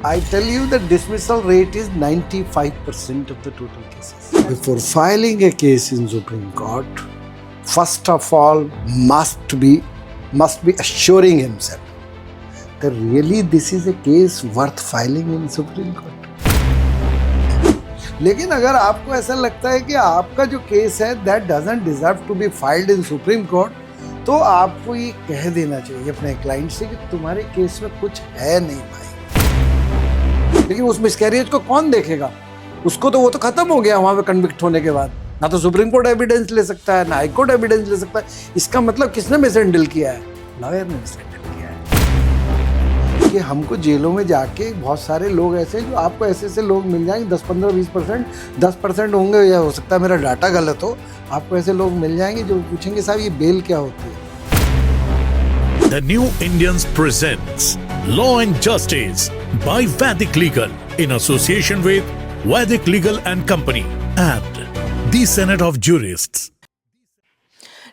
I tell you the dismissal rate is 95% of the total cases. Before filing a case in Supreme Court, first of all must be assuring himself that really this is a case worth filing in Supreme Court. लेकिन अगर आपको ऐसा लगता है कि आपका जो case है that doesn't deserve to be filed in supreme court, तो आपको ये कह देना चाहिए अपने क्लाइंट से कि तुम्हारे केस में कुछ है नहीं भाई। लेकिन उस मिसकैरेज को कौन देखेगा? उसको तो वो तो खत्म हो गया वहां पे कन्विक्ट होने के बाद। ना तो सुप्रीम कोर्ट एविडेंस ले सकता है, ना हाई कोर्ट एविडेंस ले सकता है। इसका मतलब किसने मिसहैंडल किया है? लॉयर ने मिसहैंडल किया है। कि हमको जेलों में जाके बहुत सारे लोग ऐसे, जो आपको ऐसे लोग मिल जाएंगे 10-15-20% होंगे, या हो सकता है मेरा डाटा गलत हो, आपको ऐसे लोग मिल जाएंगे जो पूछेंगे साहब ये बेल क्या होती है। The New Indians presents Law and Justice by Vedic Legal in association with Vedic Legal and Company and the Senate of Jurists.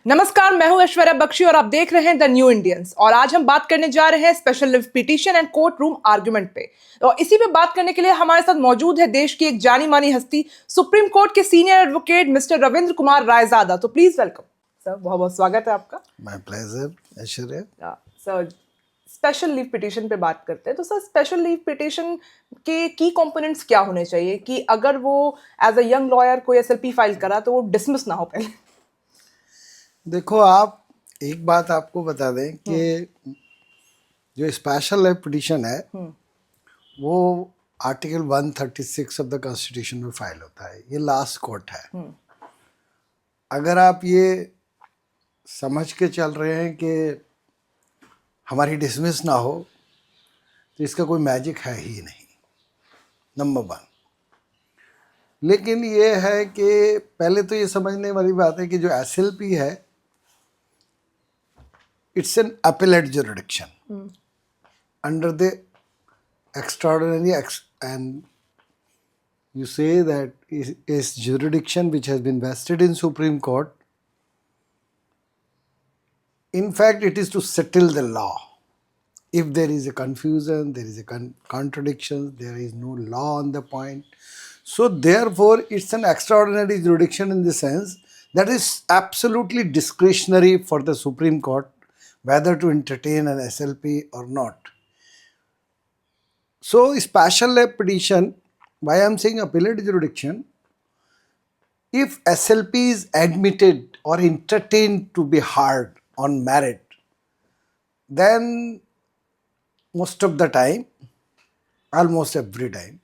नमस्कार, मैं हूं ऐश्वर्या बख्शी और आप देख रहे हैं द न्यू इंडियंस। और आज हम बात करने जा रहे हैं special live petition and court room argument पे। और इसी पे बात करने के लिए हमारे साथ मौजूद है देश की एक जानी मानी हस्ती, सुप्रीम कोर्ट के senior advocate mister Ravindra Kumar Raizada. तो प्लीज वेलकम सर, बहुत बहुत स्वागत है आपका। My pleasure Aishwarya. Sir, special leave petition पे बात करते हैं, तो सर स्पेशल लीव पिटीशन के की कंपोनेंट्स क्या होने चाहिए कि अगर वो एज अ यंग लॉयर कोई एसएलपी फाइल करा तो वो डिसमिस ना हो पहले? देखो, आप एक बात आपको बता दें कि जो स्पेशल लीव पिटीशन है वो आर्टिकल 136 ऑफ द कॉन्स्टिट्यूशन में फाइल होता है। ये लास्ट कोर्ट है। अगर आप ये समझ के चल रहे हैं कि हमारी डिसमिस ना हो, तो इसका कोई मैजिक है ही नहीं, नंबर 1। लेकिन ये है कि पहले तो ये समझने वाली बात है कि जो एसएलपी है it's an appellate jurisdiction under the extraordinary and you say that is jurisdiction which has been vested in Supreme Court. In fact, it is to settle the law. If there is a confusion, there is a contradiction, there is no law on the point. So therefore, it's an extraordinary jurisdiction in the sense that is absolutely discretionary for the Supreme Court whether to entertain an SLP or not. So special leave petition, why I am saying appellate jurisdiction, if SLP is admitted or entertained to be heard on merit, then most of the time, almost every time,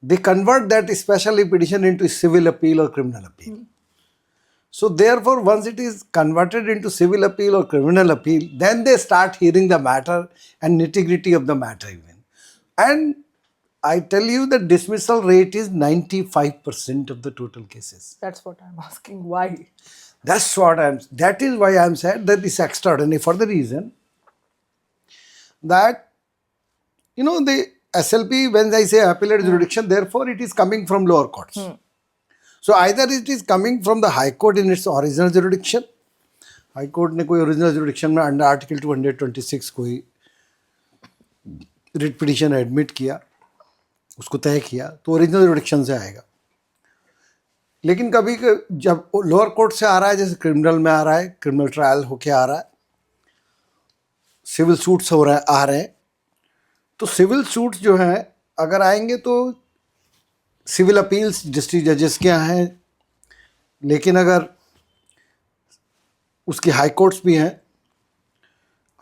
they convert that special leave petition into civil appeal or criminal appeal. So therefore, once it is converted into civil appeal or criminal appeal, then they start hearing the matter and nitty-gritty of the matter even. And I tell you the dismissal rate is 95% of the total cases. That's what I'm asking. Why? That is why I'm saying that it's extraordinary, for the reason that, you know, the SLP, when I say appellate jurisdiction, therefore it is coming from lower courts. So either it is coming from the High Court in its original jurisdiction. High Court ने कोई original jurisdiction में under Article 226 कोई writ petition admit किया, उसको तय किया, तो original jurisdiction से आएगा। लेकिन कभी जब लोअर कोर्ट से आ रहा है, जैसे क्रिमिनल में आ रहा है, क्रिमिनल ट्रायल होके आ रहा है, सिविल सूट्स हो रहा है आ रहे हैं, तो सिविल सूट्स जो हैं अगर आएंगे तो सिविल अपील्स डिस्ट्रिक्ट जजेस के यहाँ हैं, लेकिन अगर उसकी हाई कोर्ट्स भी हैं,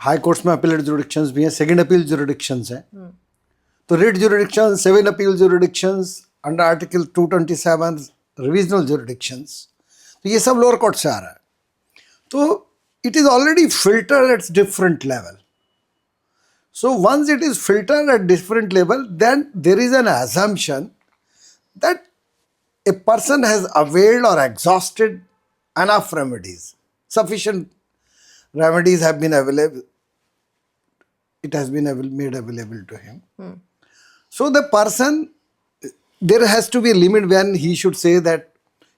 हाई कोर्ट्स में अपीलेट जुरिडिक्शंस भी हैं, सेकंड अपील जुरिडिक्शंस हैं, तो writ jurisdiction, 7 appeal jurisdictions under article 227 revisional jurisdictions, तो ये सब लोअर कोर्ट से आ रहा है। तो it is already filtered at different level. So once it is filtered at different level, then there is an assumption that a person has availed or exhausted enough remedies. Sufficient remedies have been available. It has been made available to him. So the person, there has to be a limit when he should say that,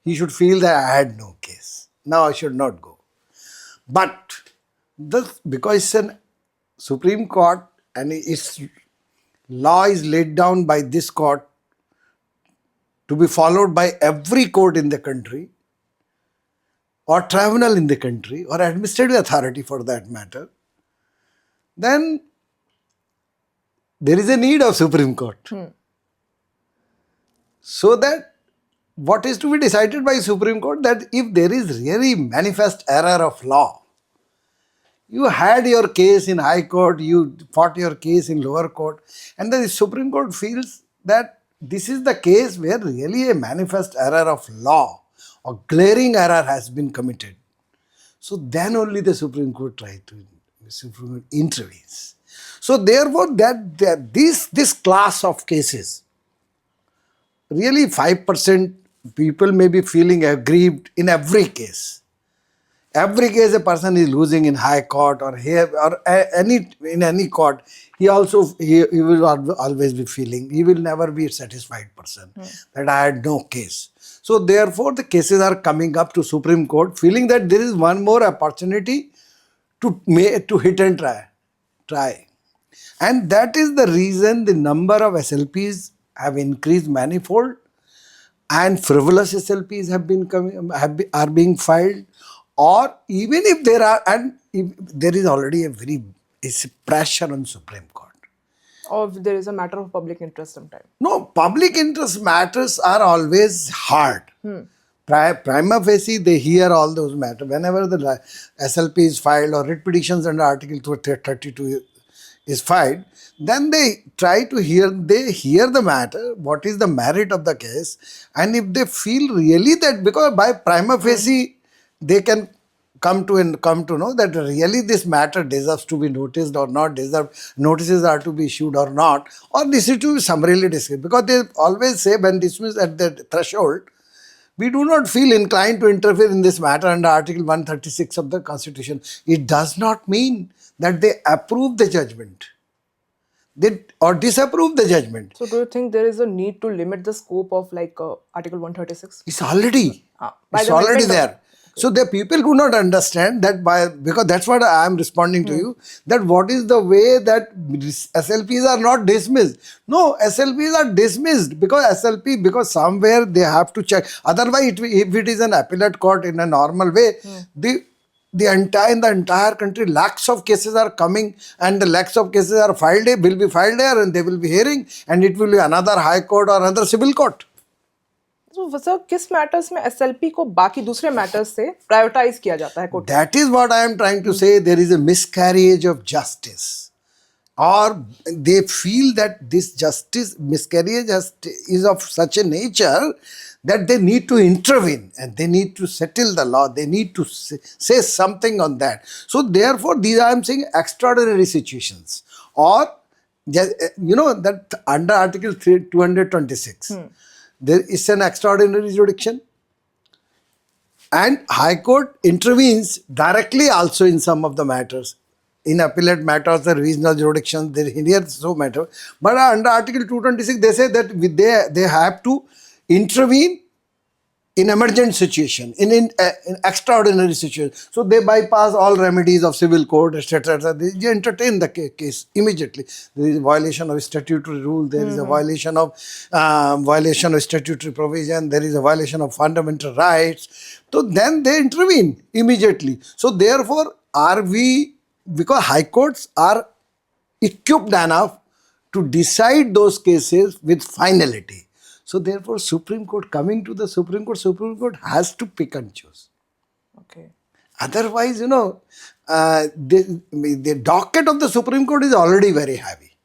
he should feel that I had no case. Now I should not go. But because it's an Supreme Court and it's law is laid down by this court to be followed by every court in the country, or tribunal in the country, or administrative authority for that matter, then there is a need of Supreme Court. So that what is to be decided by Supreme Court, that if there is really manifest error of law, you had your case in High Court, you fought your case in lower court, and the Supreme Court feels that this is the case where really a manifest error of law or glaring error has been committed. So then only the Supreme Court Supreme Court intervenes. So therefore, this class of cases, really 5% people may be feeling aggrieved in every case. Every case a person is losing in High Court or here or in any court, he will always be feeling, he will never be a satisfied person that I had no case. So therefore the cases are coming up to Supreme Court feeling that there is one more opportunity to hit and try. And that is the reason the number of SLPs have increased manifold, and frivolous SLPs are being filed. Or even if there are, and if there is already a pressure on Supreme Court. Or if there is a matter of public interest sometimes. No, public interest matters are always hard. Prima facie, they hear all those matters. Whenever the SLP is filed or writ petitions under Article 32 is filed, then they try to hear the matter, what is the merit of the case, and if they feel really that, because by prima facie, they can come to know that really this matter deserves to be noticed or not, notices are to be issued or not, or this is to be summarily discussed. Because they always say when dismissed at the threshold, we do not feel inclined to interfere in this matter under Article 136 of the Constitution. It does not mean that they approve the judgment or disapprove the judgment. So do you think there is a need to limit the scope of Article 136? It's already amendment there. So the people do not understand that because that's what I am responding to you, that what is the way that SLPs are not dismissed. No, SLPs are dismissed because somewhere they have to check. Otherwise, if it is an appellate court in a normal way, in the entire country, lakhs of cases are coming, and the lakhs of cases are will be filed there, and they will be hearing, and it will be another High Court or another civil court. तो sir किस matters में SLP को बाकी दूसरे matters से prioritise किया जाता है court? That is what I am trying to say. There is a miscarriage of justice, or they feel that this miscarriage is of such a nature that they need to intervene and they need to settle the law. They need to say something on that. So therefore, these I am saying extraordinary situations, or that under Article 226. There is an extraordinary jurisdiction, and High Court intervenes directly also in some of the matters. In appellate matters, the regional jurisdictions, they hear so matter. But under Article 226, they say that they have to intervene in emergent situation, in extraordinary situation. So they bypass all remedies of civil court, etc. They entertain the case immediately. There is a violation of statutory rule. There is a violation of statutory provision. There is a violation of fundamental rights. So then they intervene immediately. So therefore, because High Courts are equipped enough to decide those cases with finality. So therefore, coming to the Supreme Court has to pick and choose. Okay. Otherwise, the docket of the Supreme Court is already very heavy.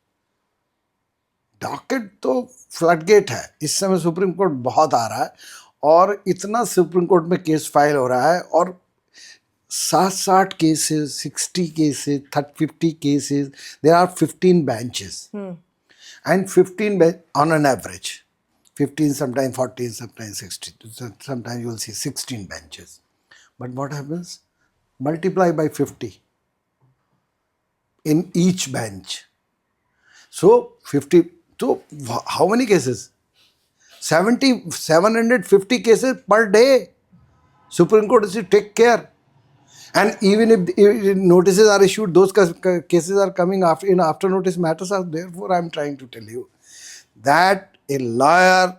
Docket तो floodgate है. इस समय Supreme Court बहुत आ रहा है, और इतना Supreme Court में केस फाइल हो रहा है, और 60 cases, 60 cases, 50 cases. There are 15 benches, and 15 on an average. 15, sometimes 14, sometimes 16, sometimes you will see 16 benches. But what happens? Multiply by 50 in each bench. So 50, so how many cases? 750 cases per day. Supreme Court has to take care. And even if notices are issued, those cases are coming after notice matters are. Therefore, I'm trying to tell you that a lawyer,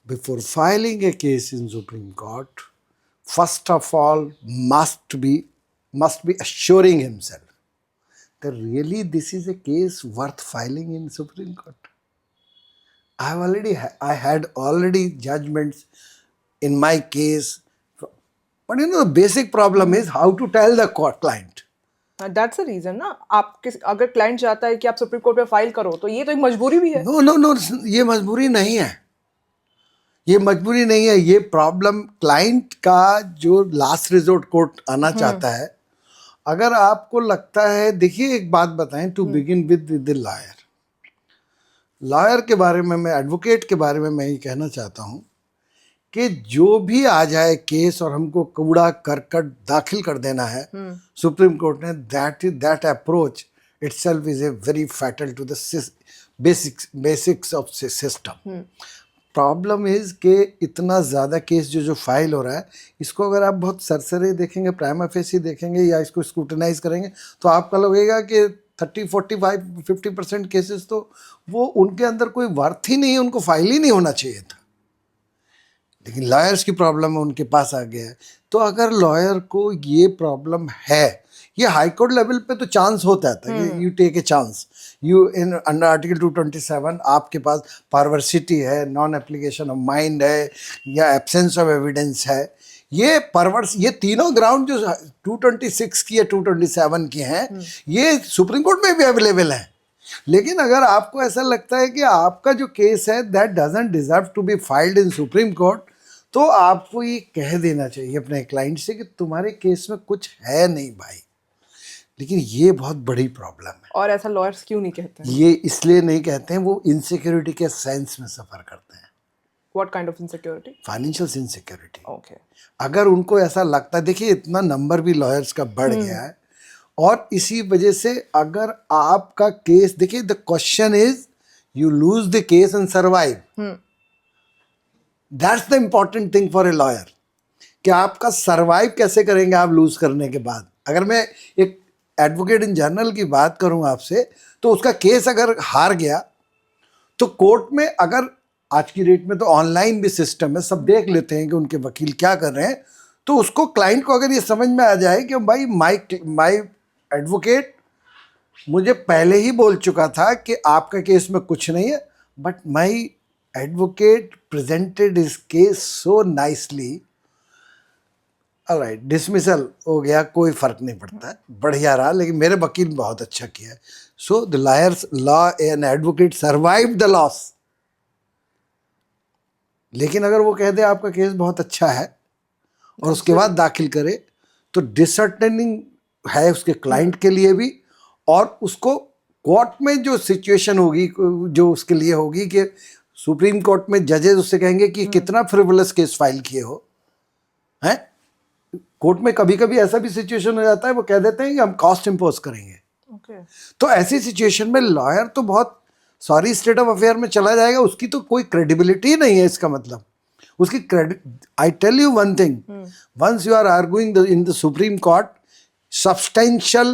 before filing a case in Supreme Court, first of all must be assuring himself that really this is a case worth filing in Supreme Court. I had already judgments in my case, but the basic problem is how to tell the client. That's the reason ना, आप अगर client चाहता है कि आप supreme court में file करो तो ये तो एक मजबूरी भी है. नो, ये मजबूरी नहीं है. ये मजबूरी नहीं है. ये प्रॉब्लम क्लाइंट का जो लास्ट रिजोर्ट कोर्ट आना चाहता है. अगर आपको लगता है, देखिए एक बात बताएं, to begin with the lawyer के बारे में, मैं एडवोकेट के बारे में मैं ये कहना चाहता हूँ कि जो भी आ जाए केस और हमको कूड़ा करकट दाखिल कर देना है सुप्रीम कोर्ट ने, that approach itself is a very fatal to the basics of system. Problem is कि इतना ज़्यादा केस जो फाइल हो रहा है, इसको अगर आप बहुत सरसरे देखेंगे, प्राइमा फेसी देखेंगे या इसको स्क्रूटनाइज करेंगे तो आपका लगेगा कि 30, 45, 50% केसेस तो वो उनके अंदर कोई वर्थ ही नहीं है, उनको फाइल ही नहीं होना चाहिए था. लेकिन लॉयर्स की प्रॉब्लम उनके पास आ गया है. तो अगर लॉयर को ये प्रॉब्लम है, ये हाई कोर्ट लेवल पे तो चांस होता है, you take a chance, you in under article 227 आपके पास परवर्सिटी है, नॉन एप्लीकेशन ऑफ माइंड है या एब्सेंस ऑफ एविडेंस है. ये तीनों ग्राउंड जो 226 की या 227 की हैं, ये सुप्रीम कोर्ट में भी अवेलेबल है. लेकिन अगर आपको ऐसा लगता है कि आपका जो केस है that doesn't deserve to be filed in supreme court, तो आपको ये कह देना चाहिए अपने क्लाइंट से कि तुम्हारे केस में कुछ है नहीं भाई. लेकिन ये बहुत बड़ी प्रॉब्लम है. और ऐसा लॉयर्स क्यों नहीं कहते हैं? ये इसलिए नहीं कहते हैं, वो इनसिक्योरिटी के सेंस में सफ़र करते हैं. What kind of insecurity? Financial insecurity. Okay. अगर उनको ऐसा लगता है, देखिए इतना नंबर भी लॉयर्स का बढ़ गया है और इसी वजह से अगर आपका केस, देखिए the question is you lose the case and survive. That's the important thing for a lawyer, कि आपका सर्वाइव कैसे करेंगे आप लूज करने के बाद. अगर मैं एक एडवोकेट इन जनरल की बात करूं आपसे, तो उसका केस अगर हार गया तो कोर्ट में, अगर आज की डेट में तो ऑनलाइन भी सिस्टम है, सब देख लेते हैं कि उनके वकील क्या कर रहे हैं, तो उसको क्लाइंट को अगर ये समझ में आ जाए कि भाई माई एडवोकेट मुझे पहले ही बोल चुका था कि आपका केस में कुछ नहीं है, but my advocate presented his case so nicely, alright, dismissal हो गया, कोई फर्क नहीं पड़ता, बढ़िया रहा, लेकिन मेरे वकील बहुत अच्छा किया है. So the lawyers law and advocate survive the loss. लेकिन अगर वो कह दे आपका केस बहुत अच्छा है और उसके बाद दाखिल करे, तो डिसर्टनिंग है उसके क्लाइंट के लिए भी, और उसको कोर्ट में जो सिचुएशन होगी, जो उसके लिए होगी कि सुप्रीम कोर्ट में जजेस उससे कहेंगे कि कितना फ्रिवलस केस फाइल किए हो हैं. कोर्ट में कभी कभी ऐसा भी सिचुएशन हो जाता है, वो कह देते हैं कि हम कॉस्ट इम्पोज करेंगे. तो ऐसी सिचुएशन में लॉयर तो बहुत सॉरी स्टेट ऑफ अफेयर में चला जाएगा, उसकी तो कोई क्रेडिबिलिटी नहीं है. इसका मतलब उसकी I tell you one thing, once you are arguing in the supreme court substantial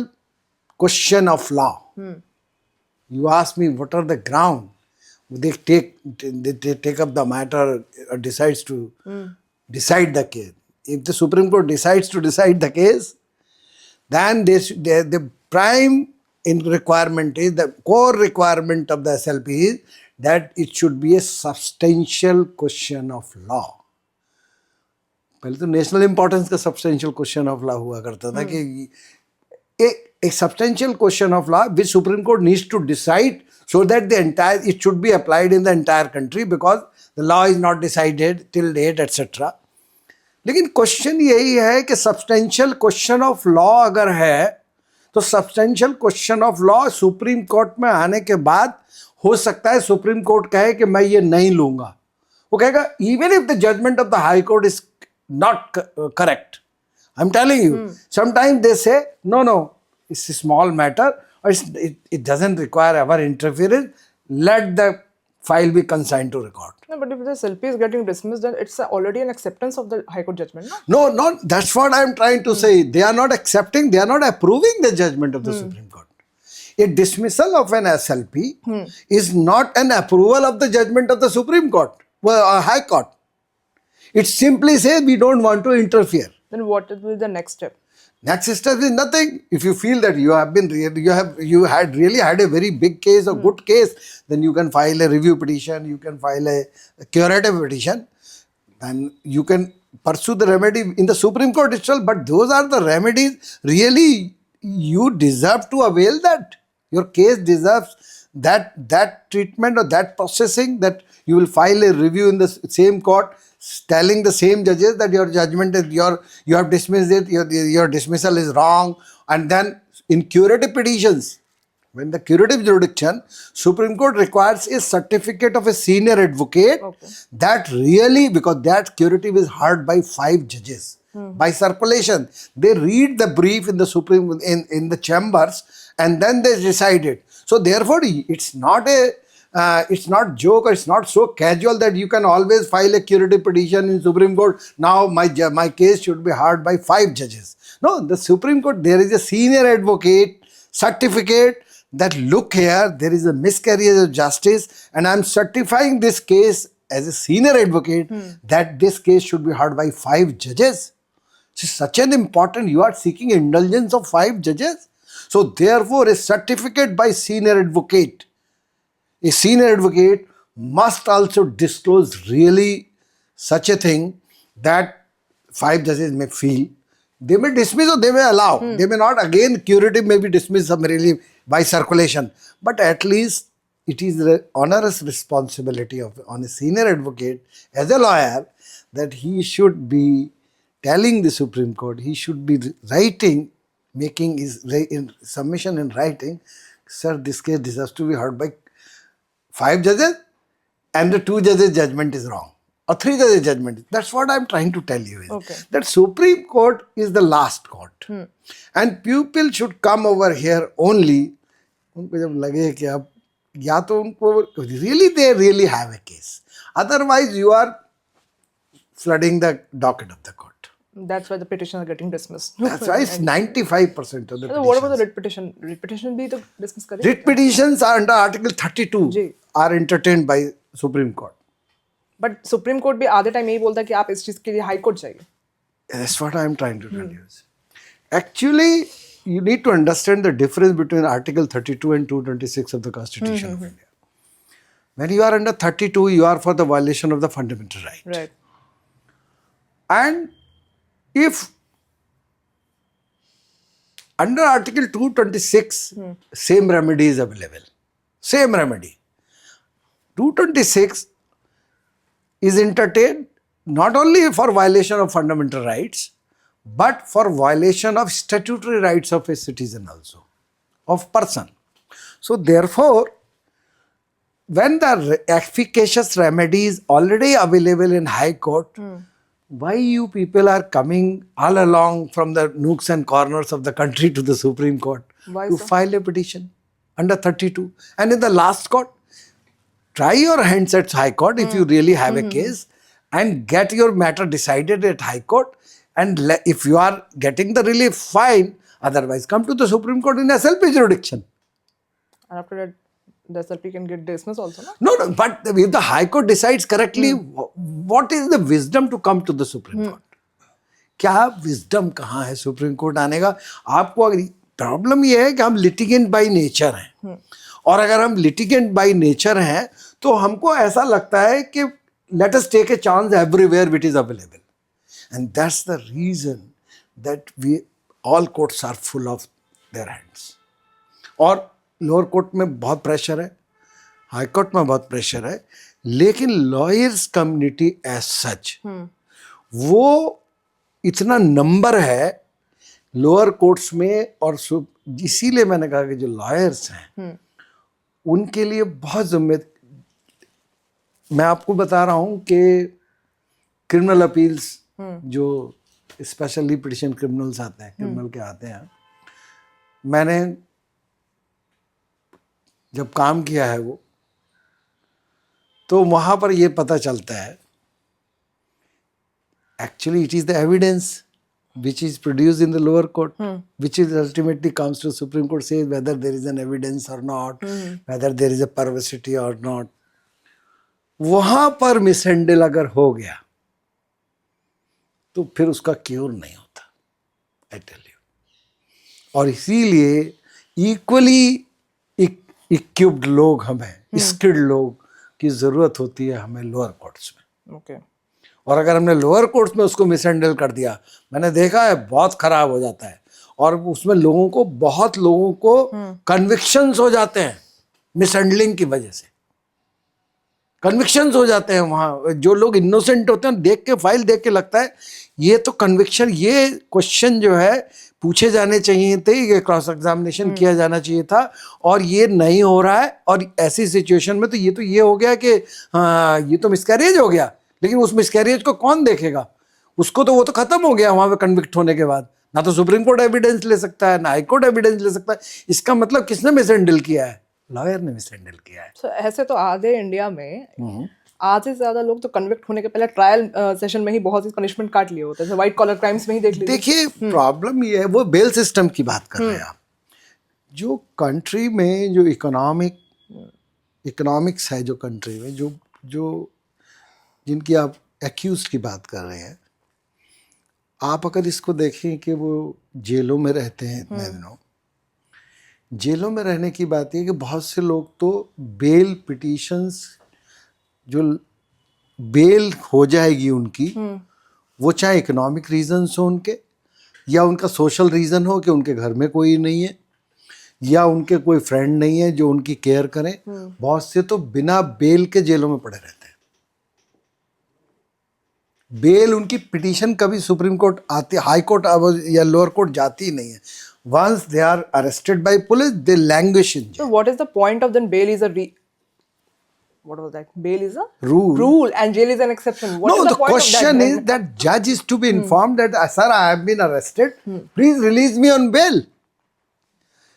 question of law, you ask me what are the ground, they take up the matter or decides to decide the case. If the Supreme Court decides to decide the case, then the prime requirement is, the core requirement of the SLP is that it should be a substantial question of law. पहले तो national importance का substantial question of law हुआ करता था कि एक substantial question of law which supreme court needs to decide so that the entire it should be applied in the entire country, because the law is not decided till date etcetera. लेकिन question यही है कि substantial question of law अगर है तो substantial question of law supreme court में आने के बाद हो सकता है सुप्रीम कोर्ट कहे कि मैं ये नहीं लूंगा. वो कहेगा even if the judgement of the high court is not correct. I'm telling you, sometimes they say, no, it's a small matter, or it doesn't require our interference. Let the file be consigned to record. No, but if the SLP is getting dismissed, then it's already an acceptance of the High Court judgment, no? No, not that's what I'm trying to say. They are not accepting, they are not approving the judgment of the Supreme Court. A dismissal of an SLP is not an approval of the judgment of the Supreme Court, High Court. It simply says we don't want to interfere. Then what will be the next step? Next step is nothing. If you feel that you had really had a very big case or good case, then you can file a review petition, you can file a curative petition, and you can pursue the remedy in the Supreme Court itself. But those are the remedies really you deserve to avail that. Your case deserves that treatment or that processing, that you will file a review in the same court telling the same judges that your judgment is you have dismissed it, your dismissal is wrong. And then in curative petitions, when the curative jurisdiction, Supreme Court requires a certificate of a senior advocate that really, because that curative is heard by 5 judges by circulation. They read the brief in the Supreme in the chambers and then they decide it. So therefore, it's not joke or it's not so casual that you can always file a curative petition in Supreme Court. Now my case should be heard by 5 judges. No, the Supreme Court, there is a senior advocate certificate that look here, there is a miscarriage of justice and I'm certifying this case as a senior advocate that this case should be heard by 5 judges. It's such an important, you are seeking indulgence of 5 judges. So therefore a certificate by senior advocate, a senior advocate must also disclose really such a thing that 5 judges may feel. They may dismiss or they may allow. They may not. Again, curative may be dismissed summarily by circulation. But at least it is the onerous responsibility on a senior advocate as a lawyer that he should be telling the Supreme Court, he should be writing, making his submission in writing, sir, this case deserves to be heard by 5 judges and the 2 judges judgment is wrong. Or 3 judges judgment. That's what I'm trying to tell you. That Supreme Court is the last court. And people should come over here only. उनको जब लगे कि अब या तो उनको they really have a case. Otherwise you are flooding the docket of the court. That's why the petitions are getting dismissed. That's why it's 95% of the So what about the writ petition? Writ petition bhi to dismiss kare? Writ petitions are under Article 32 ji. are entertained by Supreme Court. But Supreme Court भी आधे time यही बोलता है कि आप इस चीज के लिए हाई कोर्ट जाइए. That's what I'm trying to tell you. Actually, you need to understand the difference between Article 32 and 226 of the Constitution of India. When you are under 32, you are for the violation of the fundamental right. Right. And if under Article 226, same remedy is available. Same remedy. 226 is entertained not only for violation of fundamental rights, but for violation of statutory rights of a citizen also, of person. So therefore, when the efficacious remedy is already available in High Court, why you people are coming all along from the nooks and corners of the country to the Supreme Court to file a petition under 32? And in the last court, try your hands at High Court if you really have a case and get your matter decided at High Court. And if you are getting the relief, fine. Otherwise, come to the Supreme Court in SLP jurisdiction. And after that, the SLP can get dismissed also, no? No, but if the High Court decides correctly, what is the wisdom to come to the Supreme Court? क्या wisdom कहाँ है Supreme Court आने का? आपको problem ये है कि हम litigant by nature हैं. और अगर हम litigant by nature हैं, तो हमको ऐसा लगता है कि let us take a chance everywhere it is available. And that's the reason that all courts are full of their hands. और लोअर कोर्ट में बहुत प्रेशर है, हाई कोर्ट में बहुत प्रेशर है, लेकिन लॉयर्स कम्युनिटी एज सच वो इतना नंबर है लोअर कोर्ट्स में. और इसीलिए मैंने कहा कि जो लॉयर्स हैं उनके लिए बहुत मैं आपको बता रहा हूं कि क्रिमिनल अपील्स जो स्पेशली पिटिशन क्रिमिनल्स आते हैं, क्रिमिनल के आते हैं, मैंने जब काम किया है वो तो वहां पर ये पता चलता है actually it is the evidence which is produced in the lower court, which is ultimately comes to Supreme Court, says whether there is an evidence or not, whether there is a perversity or not. वहां पर mishandle अगर हो गया तो फिर उसका cure नहीं होता, आई टेल यू। और इसीलिए इक्वली इक्विप्ड लोग हमें, स्किल्ड लोग की जरूरत होती है हमें लोअर कोर्ट्स में। ओके। और अगर हमने लोअर कोर्ट्स में उसको मिसहैंडल कर दिया, मैंने देखा है बहुत खराब हो जाता है, और उसमें लोगों को, बहुत लोगों को कन्विक्शंस हो जाते हैं मिसहैंडलिंग की वजह से, कन्विक्शंस हो जाते हैं। वहाँ जो लोग इनोसेंट होते हैं, देख के फाइल देख के लगता है ये तो कन्विक्शन, ये क्वेश्चन जो है पूछे जाने चाहिए थे, ये क्रॉस एग्जामिनेशन किया जाना चाहिए था, और ये नहीं हो रहा है। और ऐसी सिचुएशन में तो ये हो गया कि हाँ ये तो मिसकैरेज हो गया, लेकिन उस मिसकैरेज को कौन देखेगा? उसको तो वो तो खत्म हो गया वहां पे कन्विक्ट होने के बाद। ना तो सुप्रीम कोर्ट एविडेंस ले सकता है, ना हाई कोर्ट एविडेंस ले सकता है। इसका मतलब किसने मिसहैंडल किया है? लॉयर ने मिसहैंडल किया है। So, ऐसे तो आधे इंडिया में आधे से ज्यादा लोग तो कन्विक्ट होने के पहले ट्रायल सेशन में ही बहुत सी पनिशमेंट काट लिए होते हैं, व्हाइट कॉलर क्राइम्स में ही देख लीजिए। देखिए प्रॉब्लम ये है, वो बेल सिस्टम की बात कर रहे हैं आप। जो कंट्री में जो इकोनॉमिक्स है, जो कंट्री में जो जिनकी आप एक्यूज की बात कर रहे हैं, आप अगर इसको देखें कि वो जेलों में रहते हैं इतने दिनों, जेलों में रहने की बात है कि बहुत से लोग तो बेल पिटीशंस, जो बेल हो जाएगी उनकी, वो चाहे इकोनॉमिक रीजंस हो उनके, या उनका सोशल रीज़न हो कि उनके घर में कोई नहीं है, या उनके कोई फ्रेंड नहीं है जो उनकी केयर करें, बहुत से तो बिना बेल के जेलों में पड़े रहते हैं। बेल, उनकी पिटीशन कभी सुप्रीम कोर्ट आती, हाई कोर्ट या लोअर कोर्ट जाती ही नहीं है। Once they are arrested by police, they languish in jail. So what is the point of then bail is a what was that? Bail is a Rule. and jail is an exception. What No, is the point question of that, is then? that judge is to be informed that, sir, I have been arrested. Please release me on bail.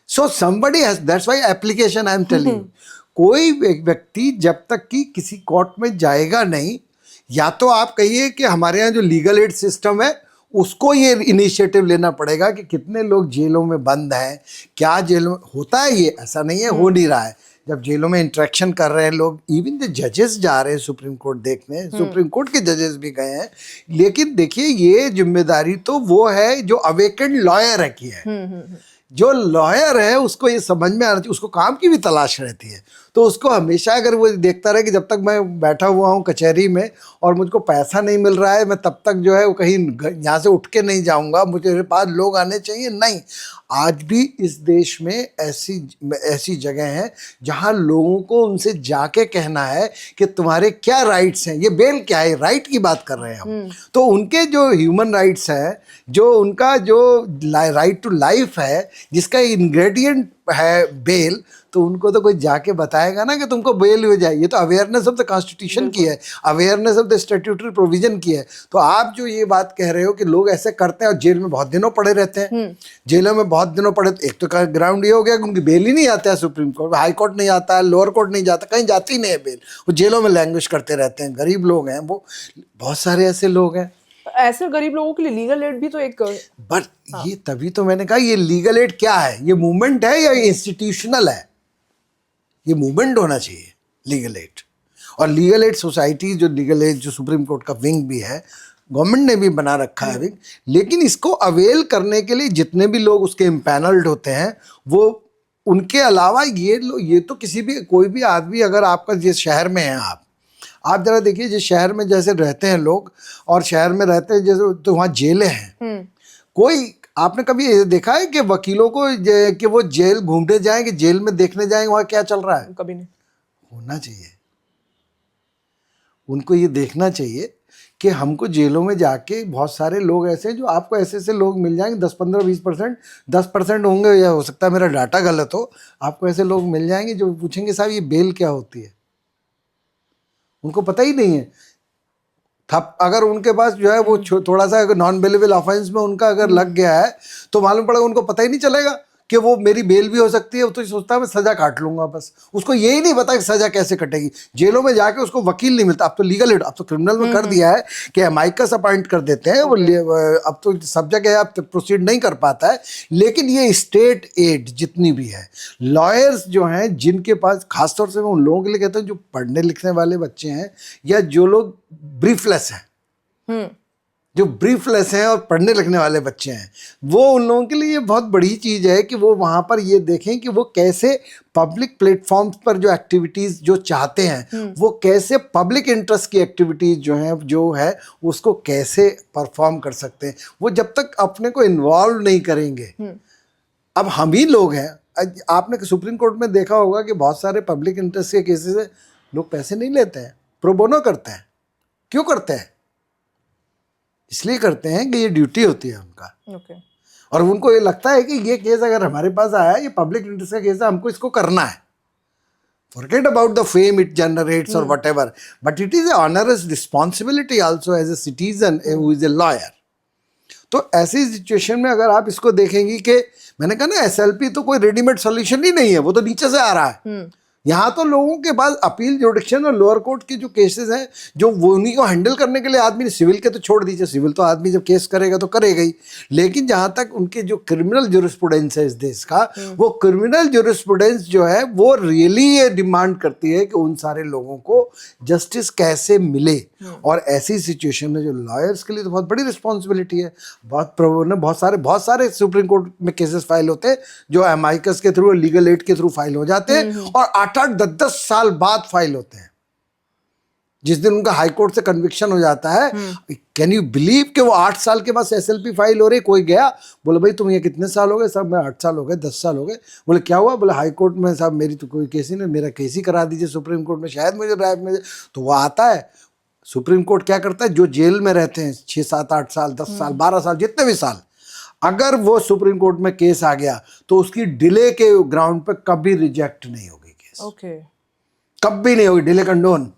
So somebody has, that's why application I am telling you. कोई व्यक्ति जब तक कि किसी court में जाएगा नहीं, या तो आप कहिए कि हमारे यहाँ जो लीगल एड सिस्टम है उसको ये इनिशिएटिव लेना पड़ेगा कि कितने लोग जेलों में बंद हैं, क्या जेलों में होता है, ये ऐसा नहीं है हो नहीं रहा है। जब जेलों में इंटरेक्शन कर रहे हैं लोग, इवन द जजेस जा रहे हैं सुप्रीम कोर्ट देखने, सुप्रीम कोर्ट के जजेस भी गए हैं। लेकिन देखिए ये जिम्मेदारी तो वो है जो अवेकेंड लॉयर है की है। जो लॉयर है उसको ये समझ में आना चाहिए, उसको काम की भी तलाश रहती है। तो उसको हमेशा अगर वो देखता रहे कि जब तक मैं बैठा हुआ हूँ कचहरी में और मुझको पैसा नहीं मिल रहा है, मैं तब तक जो है वो कहीं यहाँ से उठ के नहीं जाऊँगा, मुझे पास लोग आने चाहिए, नहीं। आज भी इस देश में ऐसी जगह हैं जहाँ लोगों को उनसे जाके कहना है कि तुम्हारे क्या राइट्स हैं। ये बेल क्या है, राइट की बात कर रहे हैं हम। तो उनके जो ह्यूमन राइट्स हैं, जो उनका जो राइट टू लाइफ है, जिसका इंग्रेडिएंट है बेल, तो उनको तो कोई जाके बताएगा ना कि तुमको बेल हो जाए। ये तो अवेयरनेस ऑफ द कॉन्स्टिट्यूशन की है, awareness of the statutory provision की है। तो आप जो ये बात कह रहे हो कि लोग ऐसे करते हैं और जेल में बहुत दिनों पड़े रहते हैं, जेलों में बहुत दिनों पड़े, एक तो ग्राउंड ये हो गया कि उनकी बेल ही नहीं आता है, सुप्रीम कोर्ट, हाई कोर्ट नहीं आता है, लोअर कोर्ट नहीं जाता, कहीं जाती ही नहीं है बेल, वो जेलों में लैंग्वेज करते रहते हैं। गरीब लोग हैं वो, बहुत सारे ऐसे लोग हैं। ऐसे गरीब लोगों के लिए लीगल एड भी तो एक, बट ये तभी तो मैंने कहा ये लीगल एड क्या है, ये मूवमेंट है या इंस्टीट्यूशनल है? ये मूवमेंट होना चाहिए लीगल एड। और लीगल एड सोसाइटी, जो लीगल एड जो सुप्रीम कोर्ट का विंग भी है, गवर्नमेंट ने भी बना रखा है विंग, लेकिन इसको अवेल करने के लिए जितने भी लोग उसके इम्पैनल्ड होते हैं, वो उनके अलावा ये तो किसी भी, कोई भी आदमी, अगर आपका जिस शहर में है, आप जरा देखिए जिस शहर में जैसे रहते हैं लोग, और शहर में रहते हैं जैसे, तो वहाँ जेलें हैं। कोई, आपने कभी ये देखा है कि वकीलों को कि वो जेल घूमने जाएं, कि जेल में देखने जाएंगे वहाँ क्या चल रहा है? कभी नहीं। होना चाहिए, उनको ये देखना चाहिए कि हमको जेलों में जाके, बहुत सारे लोग ऐसे हैं जो आपको ऐसे लोग मिल जाएंगे, 10, 15, 20%, 10% होंगे, या हो सकता है मेरा डाटा गलत हो, आपको ऐसे लोग मिल जाएंगे जो पूछेंगे साहब ये बेल क्या होती है। उनको पता ही नहीं है। अगर उनके पास जो है वो थोड़ा सा नॉन बेलेबल ऑफेंस में उनका अगर लग गया है, तो मालूम पड़ेगा उनको पता ही नहीं चलेगा कि वो मेरी बेल भी हो सकती है, वो तो सोचता है मैं सजा काट लूंगा बस, उसको यही नहीं पता कि सजा कैसे कटेगी। जेलों में जाके उसको वकील नहीं मिलता। अब तो लीगल एड, अब तो क्रिमिनल में कर दिया है कि अमाइकस अपॉइंट कर देते हैं, वो अब तो सब जगह अब प्रोसीड नहीं कर पाता है। लेकिन ये स्टेट एड जितनी भी है, लॉयर्स जो हैं जिनके पास, खासतौर से मैं उन लोगों के लिए कहता हूँ जो पढ़ने लिखने वाले बच्चे हैं या जो लोग ब्रीफलेस हैं, जो ब्रीफलेस हैं और पढ़ने लिखने वाले बच्चे हैं, वो उन लोगों के लिए ये बहुत बड़ी चीज़ है कि वो वहाँ पर ये देखें कि वो कैसे पब्लिक प्लेटफॉर्म्स पर जो एक्टिविटीज़ जो चाहते हैं, वो कैसे पब्लिक इंटरेस्ट की एक्टिविटीज़ जो है उसको कैसे परफॉर्म कर सकते हैं। वो जब तक अपने को इन्वॉल्व नहीं करेंगे, अब हम ही लोग हैं, आपने सुप्रीम कोर्ट में देखा होगा कि बहुत सारे पब्लिक इंटरेस्ट के केसेस है, लोग पैसे नहीं लेते हैं, प्रो बोनो करते हैं। क्यों करते हैं? इसलिए करते हैं कि ये ड्यूटी होती है उनका। और उनको ये लगता है कि ये केस अगर हमारे पास आया, ये पब्लिक इंटरेस्ट का केस है, हमको इसको करना है। Forget about the fame it generates or whatever, but it is a onerous responsibility also as a citizen who is a lawyer. तो ऐसी सिचुएशन में अगर आप इसको देखेंगे कि मैंने कहा ना, एसएलपी तो कोई रेडीमेड सॉल्यूशन ही नहीं है, वो तो नीचे से आ रहा है। यहाँ तो लोगों के पास अपील, जुडिक्शन और लोअर कोर्ट के जो केसेस हैं, जो वो उन्हीं को हैंडल करने के लिए आदमी ने, सिविल के तो छोड़ दीजिए, सिविल तो आदमी जब केस करेगा तो करेगा ही, लेकिन जहाँ तक उनके जो क्रिमिनल ज्यूरिस्प्रूडेंस है इस देश का, वो क्रिमिनल ज्यूरिस्प्रूडेंस जो है वो रियली ये डिमांड करती है कि उन सारे लोगों को जस्टिस कैसे मिले। और ऐसी सिचुएशन में जो लॉयर्स के लिए तो बहुत बड़ी रिस्पॉन्सिबिलिटी है। बहुत सारे सुप्रीम कोर्ट में केसेस फाइल होते हैं जो अमाइकस के थ्रू, लीगल एड के थ्रू फाइल हो जाते हैं और 8-8, 10-10 साल बाद फाइल होते हैं। जिस दिन उनका हाई कोर्ट से कन्विक्शन हो जाता है, कैन यू बिलीव कि वो 8 साल के बाद एसएलपी फाइल हो रही। कोई गया, बोले भाई तुम ये कितने साल हो गए? साहब मैं 8 साल हो गए, 10 साल हो गए। बोले क्या हुआ? बोले हाई कोर्ट में साहब मेरी तो कोई केस ही नहीं, मेरा केस ही करा दीजिए सुप्रीम कोर्ट में, शायद मुझे राय मिले। तो वो आता है, सुप्रीम कोर्ट क्या करता है, जो जेल में रहते हैं 6, 7, 8 साल, 10 साल, 12 साल, जितने भी साल, अगर वो सुप्रीम कोर्ट में केस आ गया तो उसकी डिले के ग्राउंड पे कभी रिजेक्ट नहीं होगी केस। कभी नहीं होगी डिले कंडोन।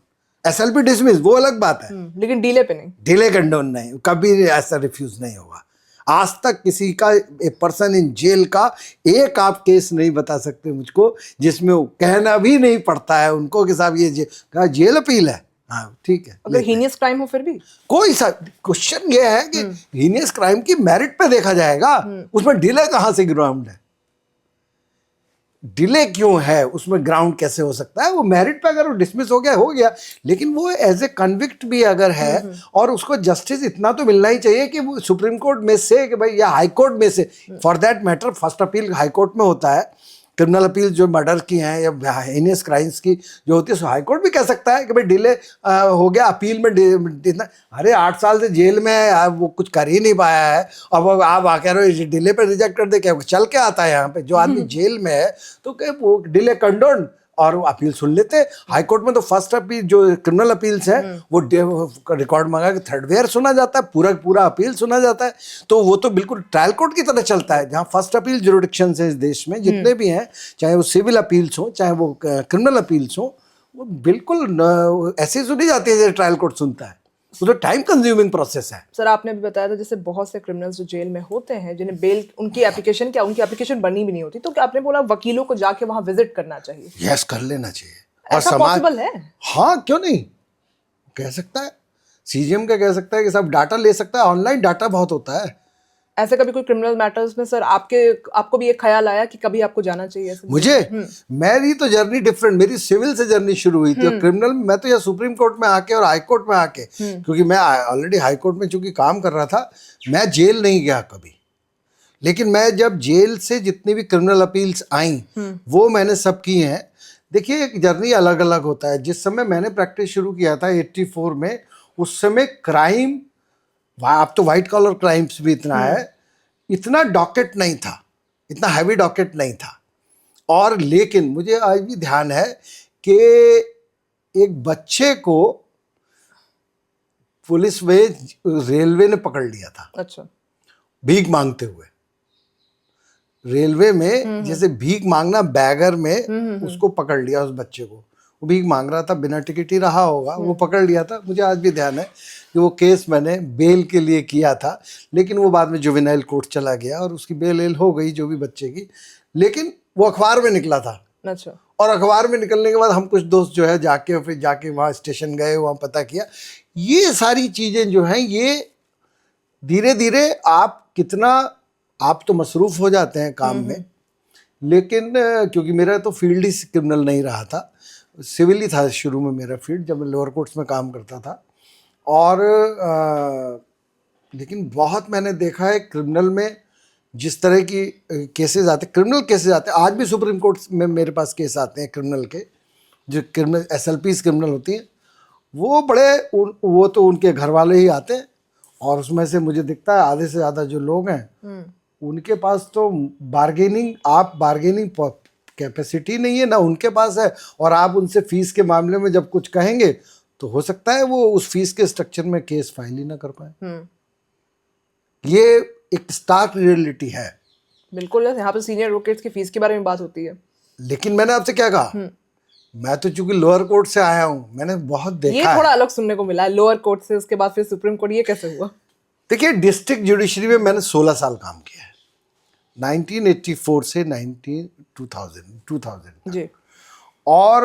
एसएलपी डिसमिस वो अलग बात है, लेकिन डिले पे नहीं, डिले कंडोन नहीं, कभी ऐसा रिफ्यूज नहीं होगा। आज तक किसी का, ए पर्सन इन जेल का एक आप केस नहीं बता सकते मुझको जिसमें वो कहना भी नहीं पड़ता है उनको कि साहब ये जेल अपील है। हाँ ठीक है, अगर हीनियस क्राइम हो फिर भी कोई सा क्वेश्चन ये है कि हीनियस क्राइम की मेरिट पे देखा जाएगा, उसमें डिले कहाँ से ग्राउंड है? डिले क्यों है उसमें, ग्राउंड कैसे हो सकता है? वो मेरिट पे अगर वो डिसमिस हो गया, लेकिन वो एज ए कन्विक्ट भी अगर है और उसको जस्टिस इतना तो मिलना ही चाहिए कि वो सुप्रीम कोर्ट में से कि भाई, या हाई कोर्ट में से, for that matter first appeal high court में होता है। क्रिमिनल अपील जो मर्डर की हैं या हेनियस क्राइम्स की जो होती है, सो हाई कोर्ट भी कह सकता है कि भाई डिले हो गया, अपील में इतना, अरे 8 साल से जेल में है, वो कुछ कर ही नहीं पाया है, अब आप आके रहो डिले पे रिजेक्ट कर दे, क्या चल के आता है यहाँ पे? जो आदमी जेल में है तो क्या वो डिले कंडोन, और वो अपील सुन लेते हैं। हाई कोर्ट में तो फर्स्ट अपील जो क्रिमिनल अपील्स है वो रिकॉर्ड मंगा के थर्ड वेयर सुना जाता है, पूरा अपील सुना जाता है। तो वो तो बिल्कुल ट्रायल कोर्ट की तरह चलता है, जहाँ फर्स्ट अपील जुरिडिक्शन है इस देश में जितने भी हैं, चाहे वो सिविल अपील्स हो चाहे वो क्रिमिनल अपील्स हो, वो बिल्कुल ऐसे सुनी जाती है जैसे ट्रायल कोर्ट सुनता है। वो तो टाइम कंज्यूमिंग प्रोसेस है। सर आपने भी बताया था जैसे बहुत से क्रिमिनल्स जो जेल में होते हैं जिन्हें बेल, उनकी एप्लीकेशन बनी भी नहीं होती, तो क्या आपने बोला वकीलों को जाके वहां विजिट करना चाहिए? यस, कर लेना चाहिए। और ऐसा पॉसिबल है? हाँ, क्यों नहीं, कह सकता है, सीजीएम का कह सकता है कि सब डाटा ले सकता है, ऑनलाइन डाटा बहुत होता है। ऐसे कभी कोई क्रिमिनल मैटर्स में सर आपको भी एक ख्याल आया कि कभी आपको जाना चाहिए ऐसे? मुझे, मेरी तो जर्नी डिफरेंट, मेरी सिविल से जर्नी शुरू हुई थी और क्रिमिनल मैं तो यहाँ सुप्रीम कोर्ट में आके और हाई कोर्ट में आके, क्योंकि मैं ऑलरेडी हाई कोर्ट में चूंकि काम कर रहा था, मैं जेल नहीं गया कभी, लेकिन मैं जब जेल से जितनी भी क्रिमिनल अपील्स आई वो मैंने सब की हैं। देखिए, एक जर्नी अलग अलग होता है। जिस समय मैंने प्रैक्टिस शुरू किया था 84 में, उस समय क्राइम, अब तो वाइट कॉलर क्राइम्स भी इतना है, इतना डॉकेट नहीं था, इतना हैवी डॉकेट नहीं था। और लेकिन मुझे आज भी ध्यान है कि एक बच्चे को पुलिस में रेलवे ने पकड़ लिया था। अच्छा। भीख मांगते हुए रेलवे में, जैसे भीख मांगना बैगर में, उसको पकड़ लिया उस बच्चे को। वो भीख मांग रहा था, बिना टिकट ही रहा होगा, वो पकड़ लिया था। मुझे आज भी ध्यान है कि वो केस मैंने बेल के लिए किया था, लेकिन वो बाद में जुवेनाइल कोर्ट चला गया और उसकी बेल हो गई जो भी बच्चे की, लेकिन वो अखबार में निकला था। अच्छा। और अखबार में निकलने के बाद हम कुछ दोस्त जो है फिर जाके वहाँ स्टेशन गए, वहाँ पता किया। ये सारी चीज़ें जो हैं, ये धीरे धीरे आप तो मसरूफ़ हो जाते हैं काम में, लेकिन क्योंकि मेरा तो फील्ड ही क्रिमिनल नहीं रहा था, सिविल ही था शुरू में मेरा फील्ड, जब मैं लोअर कोर्ट्स में काम करता था। और लेकिन बहुत मैंने देखा है क्रिमिनल में जिस तरह की केसेस आते, क्रिमिनल केसेस आते हैं, आज भी सुप्रीम कोर्ट में मेरे पास केस आते हैं क्रिमिनल के, जो क्रिमिनल SLPs क्रिमिनल होती हैं, वो वो तो उनके घर वाले ही आते हैं। और उसमें से मुझे दिखता है आधे से ज़्यादा जो लोग हैं उनके पास तो बार्गेनिंग कैपेसिटी नहीं है ना उनके पास है, और आप उनसे फीस के मामले में जब कुछ कहेंगे तो हो सकता है वो उस फीस के स्ट्रक्चर में केस फाइल ही ना कर पाए। ये एक स्टार्क रियलिटी है। बिल्कुल, यहाँ पे सीनियर एडवोकेट्स की फीस के बारे में बात होती है। लेकिन मैंने आपसे क्या कहा, मैं तो चूंकि लोअर कोर्ट से आया हूँ, मैंने बहुत देखा ये थोड़ा अलग सुनने को मिला है, लोअर कोर्ट से उसके बाद फिर सुप्रीम कोर्ट, ये कैसे हुआ? देखिए, डिस्ट्रिक्ट जुडिशरी में मैंने 16 साल काम किया है, 1984 से 2000 जी। और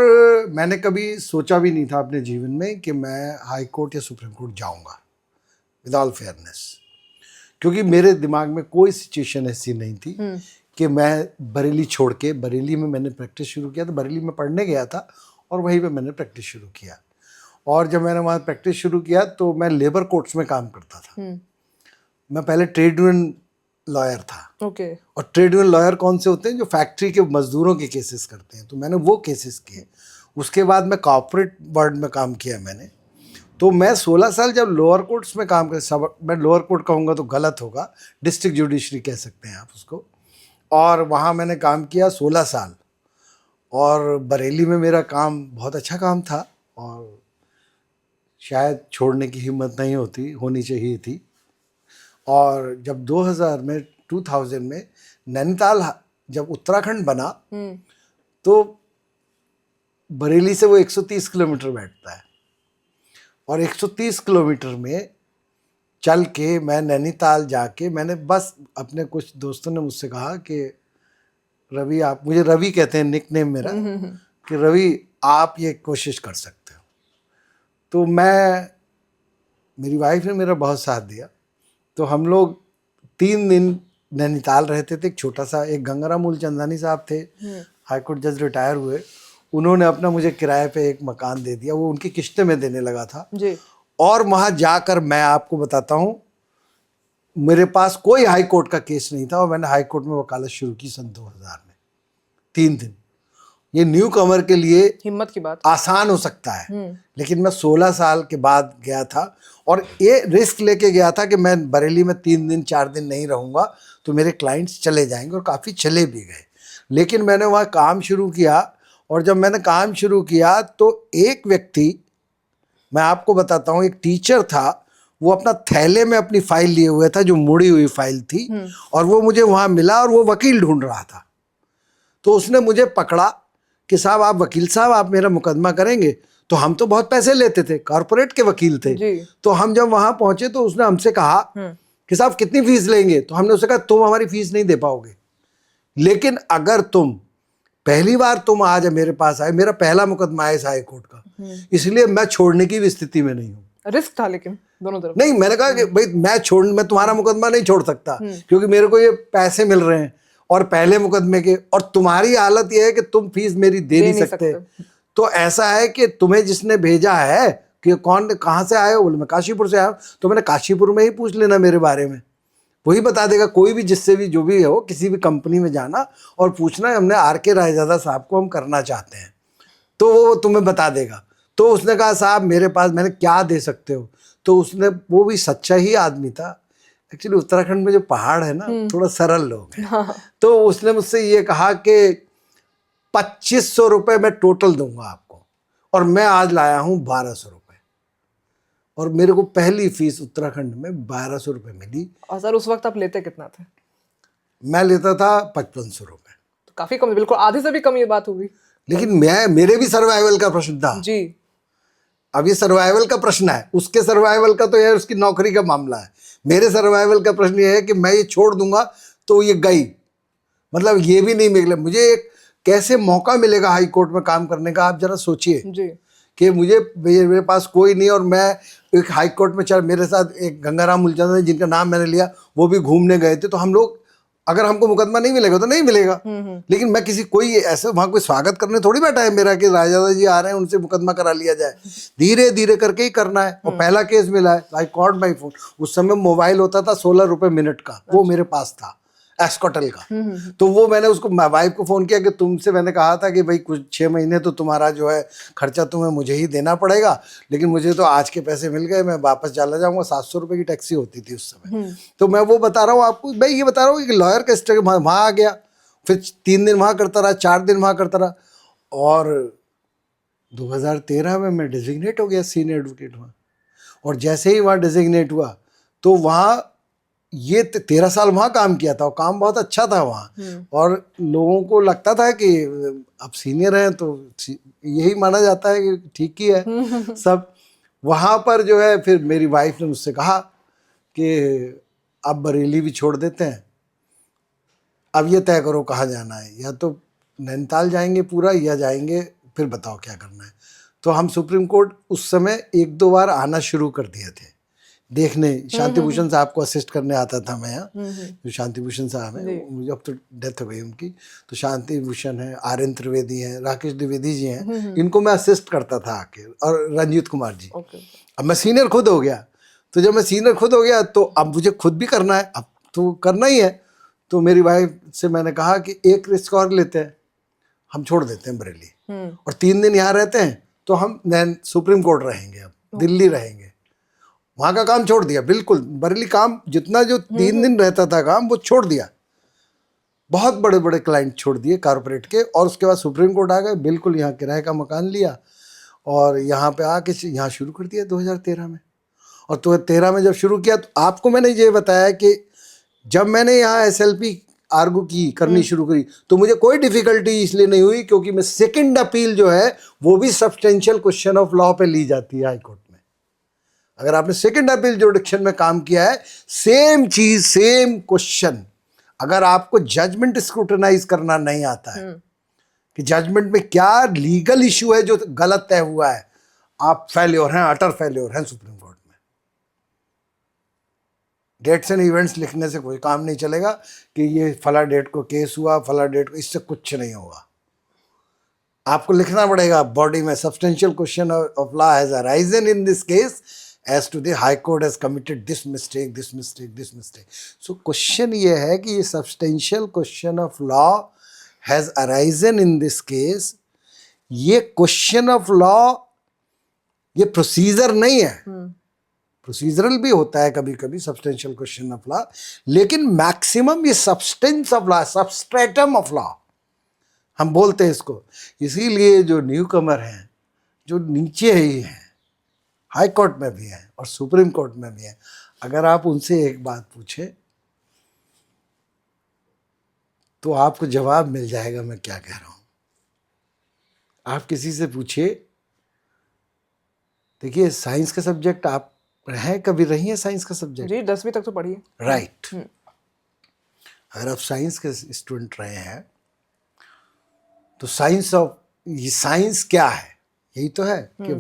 मैंने कभी सोचा भी नहीं था अपने जीवन में कि मैं हाई कोर्ट या सुप्रीम कोर्ट जाऊंगा, विद ऑल फेयरनेस, क्योंकि मेरे दिमाग में कोई सिचुएशन ऐसी नहीं थी कि मैं बरेली छोड़ के, बरेली में मैंने प्रैक्टिस शुरू किया, तो बरेली में पढ़ने गया था और वहीं पे मैंने प्रैक्टिस शुरू किया। और जब मैंने वहाँ प्रैक्टिस शुरू किया तो मैं लेबर कोर्ट्स में काम करता था। मैं पहले ट्रेड यूनियन लॉयर था। ओके। और ट्रेड यूनियन लॉयर कौन से होते हैं, जो फैक्ट्री के मजदूरों के केसेस करते हैं, तो मैंने वो केसेस किए। उसके बाद मैं कॉर्पोरेट वर्ल्ड में काम किया मैंने। तो मैं 16 साल जब लोअर कोर्ट्स में काम कर, मैं लोअर कोर्ट कहूँगा तो गलत होगा, डिस्ट्रिक्ट जुडिशरी कह सकते हैं आप उसको, और वहाँ मैंने काम किया 16 साल। और बरेली में मेरा काम बहुत अच्छा काम था और शायद छोड़ने की हिम्मत नहीं होनी चाहिए थी। और जब 2000 में नैनीताल जब उत्तराखंड बना तो बरेली से वो 130 किलोमीटर बैठता है, और 130 किलोमीटर में चल के मैं नैनीताल जाके, मैंने बस अपने कुछ दोस्तों ने मुझसे कहा कि रवि, आप, मुझे रवि कहते हैं निकनेम मेरा, कि रवि आप ये कोशिश कर सकते हो। तो मेरी वाइफ ने मेरा बहुत साथ दिया। तो हम लोग 3 दिन नैनीताल रहते थे। एक छोटा सा, एक गंगाराम मूलचंदानी साहब थे, हाई कोर्ट जज, रिटायर हुए, उन्होंने अपना मुझे किराए पे एक मकान दे दिया, वो उनकी किश्तें में देने लगा था जी। और वहाँ जाकर मैं आपको बताता हूँ, मेरे पास कोई हाई कोर्ट का केस नहीं था और मैंने हाई कोर्ट में वकालत शुरू की सन 2000 में, 3 दिन। ये न्यू कमर के लिए हिम्मत की बात, आसान हो सकता है, लेकिन मैं 16 साल के बाद गया था और ये रिस्क लेके गया था कि मैं बरेली में 3 दिन 4 दिन नहीं रहूँगा तो मेरे क्लाइंट्स चले जाएंगे, और काफ़ी चले भी गए। लेकिन मैंने वहाँ काम शुरू किया, और जब मैंने काम शुरू किया तो एक व्यक्ति, मैं आपको बताता हूँ, एक टीचर था, वो अपना थैले में अपनी फाइल लिए हुए था, जो मुड़ी हुई फाइल थी, और वो मुझे वहाँ मिला और वो वकील ढूंढ रहा था। तो उसने मुझे पकड़ा कि साहब, आप वकील साहब, आप मेरा मुकदमा करेंगे? तो हम तो बहुत पैसे लेते थे, कॉर्पोरेट के वकील थे जी। तो हम जब वहाँ पहुँचे तो उसने हमसे कहा कि साहब कितनी फीस लेंगे? तो हमने उससे कहा तुम हमारी फीस नहीं दे पाओगे, लेकिन अगर पहली बार तुम आज मेरे पास आए, मेरा पहला मुकदमा है इस हाई कोर्ट का, इसलिए मैं छोड़ने की भी स्थिति में नहीं हूँ। रिस्क था लेकिन दोनों तरफ। नहीं, मैंने कहा कि भाई मैं तुम्हारा मुकदमा नहीं छोड़ सकता, क्योंकि मेरे को ये पैसे मिल रहे हैं और पहले मुकदमे के, और तुम्हारी हालत ये है कि तुम फीस मेरी दे नहीं सकते। तो ऐसा है कि तुम्हें जिसने भेजा है कि कौन, कहाँ से आए हो? बोले मैं काशीपुर से आया हूँ। तो मैंने काशीपुर में ही पूछ लेना मेरे बारे में, वही बता देगा। कोई भी, जिससे भी, जो भी हो, किसी भी कंपनी में जाना और पूछना हमने RK रायजादा साहब को हम करना चाहते हैं, तो वो तुम्हें बता देगा। तो उसने कहा साहब मेरे पास, मैंने क्या दे सकते हो? तो उसने, वो भी सच्चा ही आदमी था। एक्चुअली उत्तराखंड में जो पहाड़ है ना, थोड़ा सरल लोग हैं। तो उसने मुझसे ये कहा कि 2500 रुपये मैं टोटल दूंगा आपको, और मैं आज लाया हूँ 1200 रुपये। और मेरे को पहली फीस उत्तराखंड में 1200 रुपये मिली। और सर उस वक्त आप लेते कितना थे? मैं लेता था 5500 रुपये। तो काफी कम, बिल्कुल आधे से भी कम ये बात होगी। लेकिन मेरे भी सर्वाइवल का प्रश्न था। जी। अब ये सर्वाइवल का प्रश्न है, उसके सर्वाइवल का तो यार उसकी नौकरी का मामला है। मेरे सर्वाइवल का प्रश्न ये है कि मैं ये छोड़ दूंगा तो ये गई, मतलब ये भी नहीं मिले मुझे, एक कैसे मौका मिलेगा हाई कोर्ट में काम करने का, आप जरा सोचिए जी। कि मेरे पास कोई नहीं, और मैं एक हाई कोर्ट में चल, मेरे साथ एक गंगाराम मूलचंद है जिनका नाम मैंने लिया, वो भी घूमने गए थे। तो हम लोग, अगर हमको मुकदमा नहीं मिलेगा तो नहीं मिलेगा, लेकिन मैं कोई ऐसे वहाँ कोई स्वागत करने थोड़ी बैठा है मेरा कि राजा जी आ रहे हैं उनसे मुकदमा करा लिया जाए। धीरे धीरे करके ही करना है। और पहला केस मिला है, आई कॉल्ड माय फोन, उस समय मोबाइल होता था 16 रुपये मिनट का, वो मेरे पास था एस्कॉटल का। तो वो मैंने उसको वाइफ को फ़ोन किया कि तुमसे मैंने कहा था कि भाई कुछ 6 महीने तो तुम्हारा जो है खर्चा तुम्हें मुझे ही देना पड़ेगा, लेकिन मुझे तो आज के पैसे मिल गए, मैं वापस चला जाऊंगा। 700 रुपये की टैक्सी होती थी उस समय। तो मैं वो बता रहा हूँ आपको, मैं ये बता रहा हूँ कि लॉयर का स्ट्रगल वहाँ आ गया, फिर 3 दिन वहाँ करता रहा, 4 दिन वहाँ करता रहा, और 2013 में मैं डिजिग्नेट हो गया सीनियर एडवोकेट वहाँ। और जैसे ही वहाँ डिजिग्नेट हुआ तो वहाँ ये 13 साल वहाँ काम किया था, और काम बहुत अच्छा था वहाँ, और लोगों को लगता था कि अब सीनियर हैं तो यही माना जाता है कि ठीक ही है सब। वहाँ पर जो है फिर मेरी वाइफ ने मुझसे कहा कि अब बरेली भी छोड़ देते हैं, अब ये तय करो कहाँ जाना है, या तो नैनीताल जाएंगे पूरा या जाएंगे, फिर बताओ क्या करना है। तो हम सुप्रीम कोर्ट उस समय 1-2 बार आना शुरू कर दिए थे देखने। शांति भूषण साहब को असिस्ट करने आता था मैं यहाँ, जो शांति भूषण साहब हैं, मुझे अब तो डेथ हो गई उनकी, तो शांति भूषण है, आर्यन त्रिवेदी हैं, राकेश द्विवेदी जी हैं, इनको मैं असिस्ट करता था आके, और रंजीत कुमार जी। अब मैं सीनियर खुद हो गया, तो जब मैं सीनियर खुद हो गया तो अब मुझे खुद भी करना है, अब तो करना ही है। तो मेरी वाइफ से मैंने कहा कि एक रिस्क और लेते हैं, हम छोड़ देते हैं बरेली, और 3 दिन यहाँ रहते हैं, तो हम सुप्रीम कोर्ट रहेंगे, अब दिल्ली रहेंगे। वहाँ का काम छोड़ दिया बिल्कुल, बरेली काम जितना जो 3 दिन रहता था काम वो छोड़ दिया, बहुत बड़े बड़े क्लाइंट छोड़ दिए कॉर्पोरेट के, और उसके बाद सुप्रीम कोर्ट आ गए, बिल्कुल यहाँ किराए का मकान लिया और यहाँ पे आके यहाँ शुरू कर दिया 2013 में। और 2013 में जब शुरू किया तो आपको मैंने ये बताया कि जब मैंने यहाँ SLP आर्गू की करनी शुरू करी तो मुझे कोई डिफिकल्टी इसलिए नहीं हुई क्योंकि मैं सेकंड अपील जो है वो भी सब्सटेंशियल क्वेश्चन ऑफ लॉ पे ली जाती है हाई कोर्ट में। अगर आपने सेकंड अपील जुडिक्शन में काम किया है, सेम चीज सेम क्वेश्चन, अगर आपको जजमेंट स्क्रूटनाइज करना नहीं आता है कि जजमेंट में क्या लीगल इश्यू है जो गलत तय हुआ है, आप फेल्योर हैं, अटर फेल्योर हैं सुप्रीम कोर्ट में। डेट्स एंड इवेंट्स लिखने से कोई काम नहीं चलेगा कि ये फला डेट को केस हुआ, फला डेट को, इससे कुछ नहीं होगा। आपको लिखना पड़ेगा बॉडी में, substantial question of law has arisen in this case as to the high court has committed this mistake, this mistake, this mistake. So question ये है कि ये substantial question of law has arisen in this case, ये question of law ये procedure नहीं है, procedural भी होता है कभी कभी substantial question of law, लेकिन maximum ये substance of law, substratum of law हम बोलते हैं इसको। इसीलिए जो न्यू कमर हैं, जो नीचे ही हैं, हाई कोर्ट में भी हैं और सुप्रीम कोर्ट में भी हैं, अगर आप उनसे एक बात पूछें तो आपको जवाब मिल जाएगा मैं क्या कह रहा हूं। आप किसी से पूछिए, देखिए साइंस का सब्जेक्ट आप हैं, कभी रही है साइंस का सब्जेक्ट? जी 10वीं तक तो पढ़िए। राइट। अगर आप साइंस के स्टूडेंट रहे हैं तो साइंस क्या है, यही तो है कि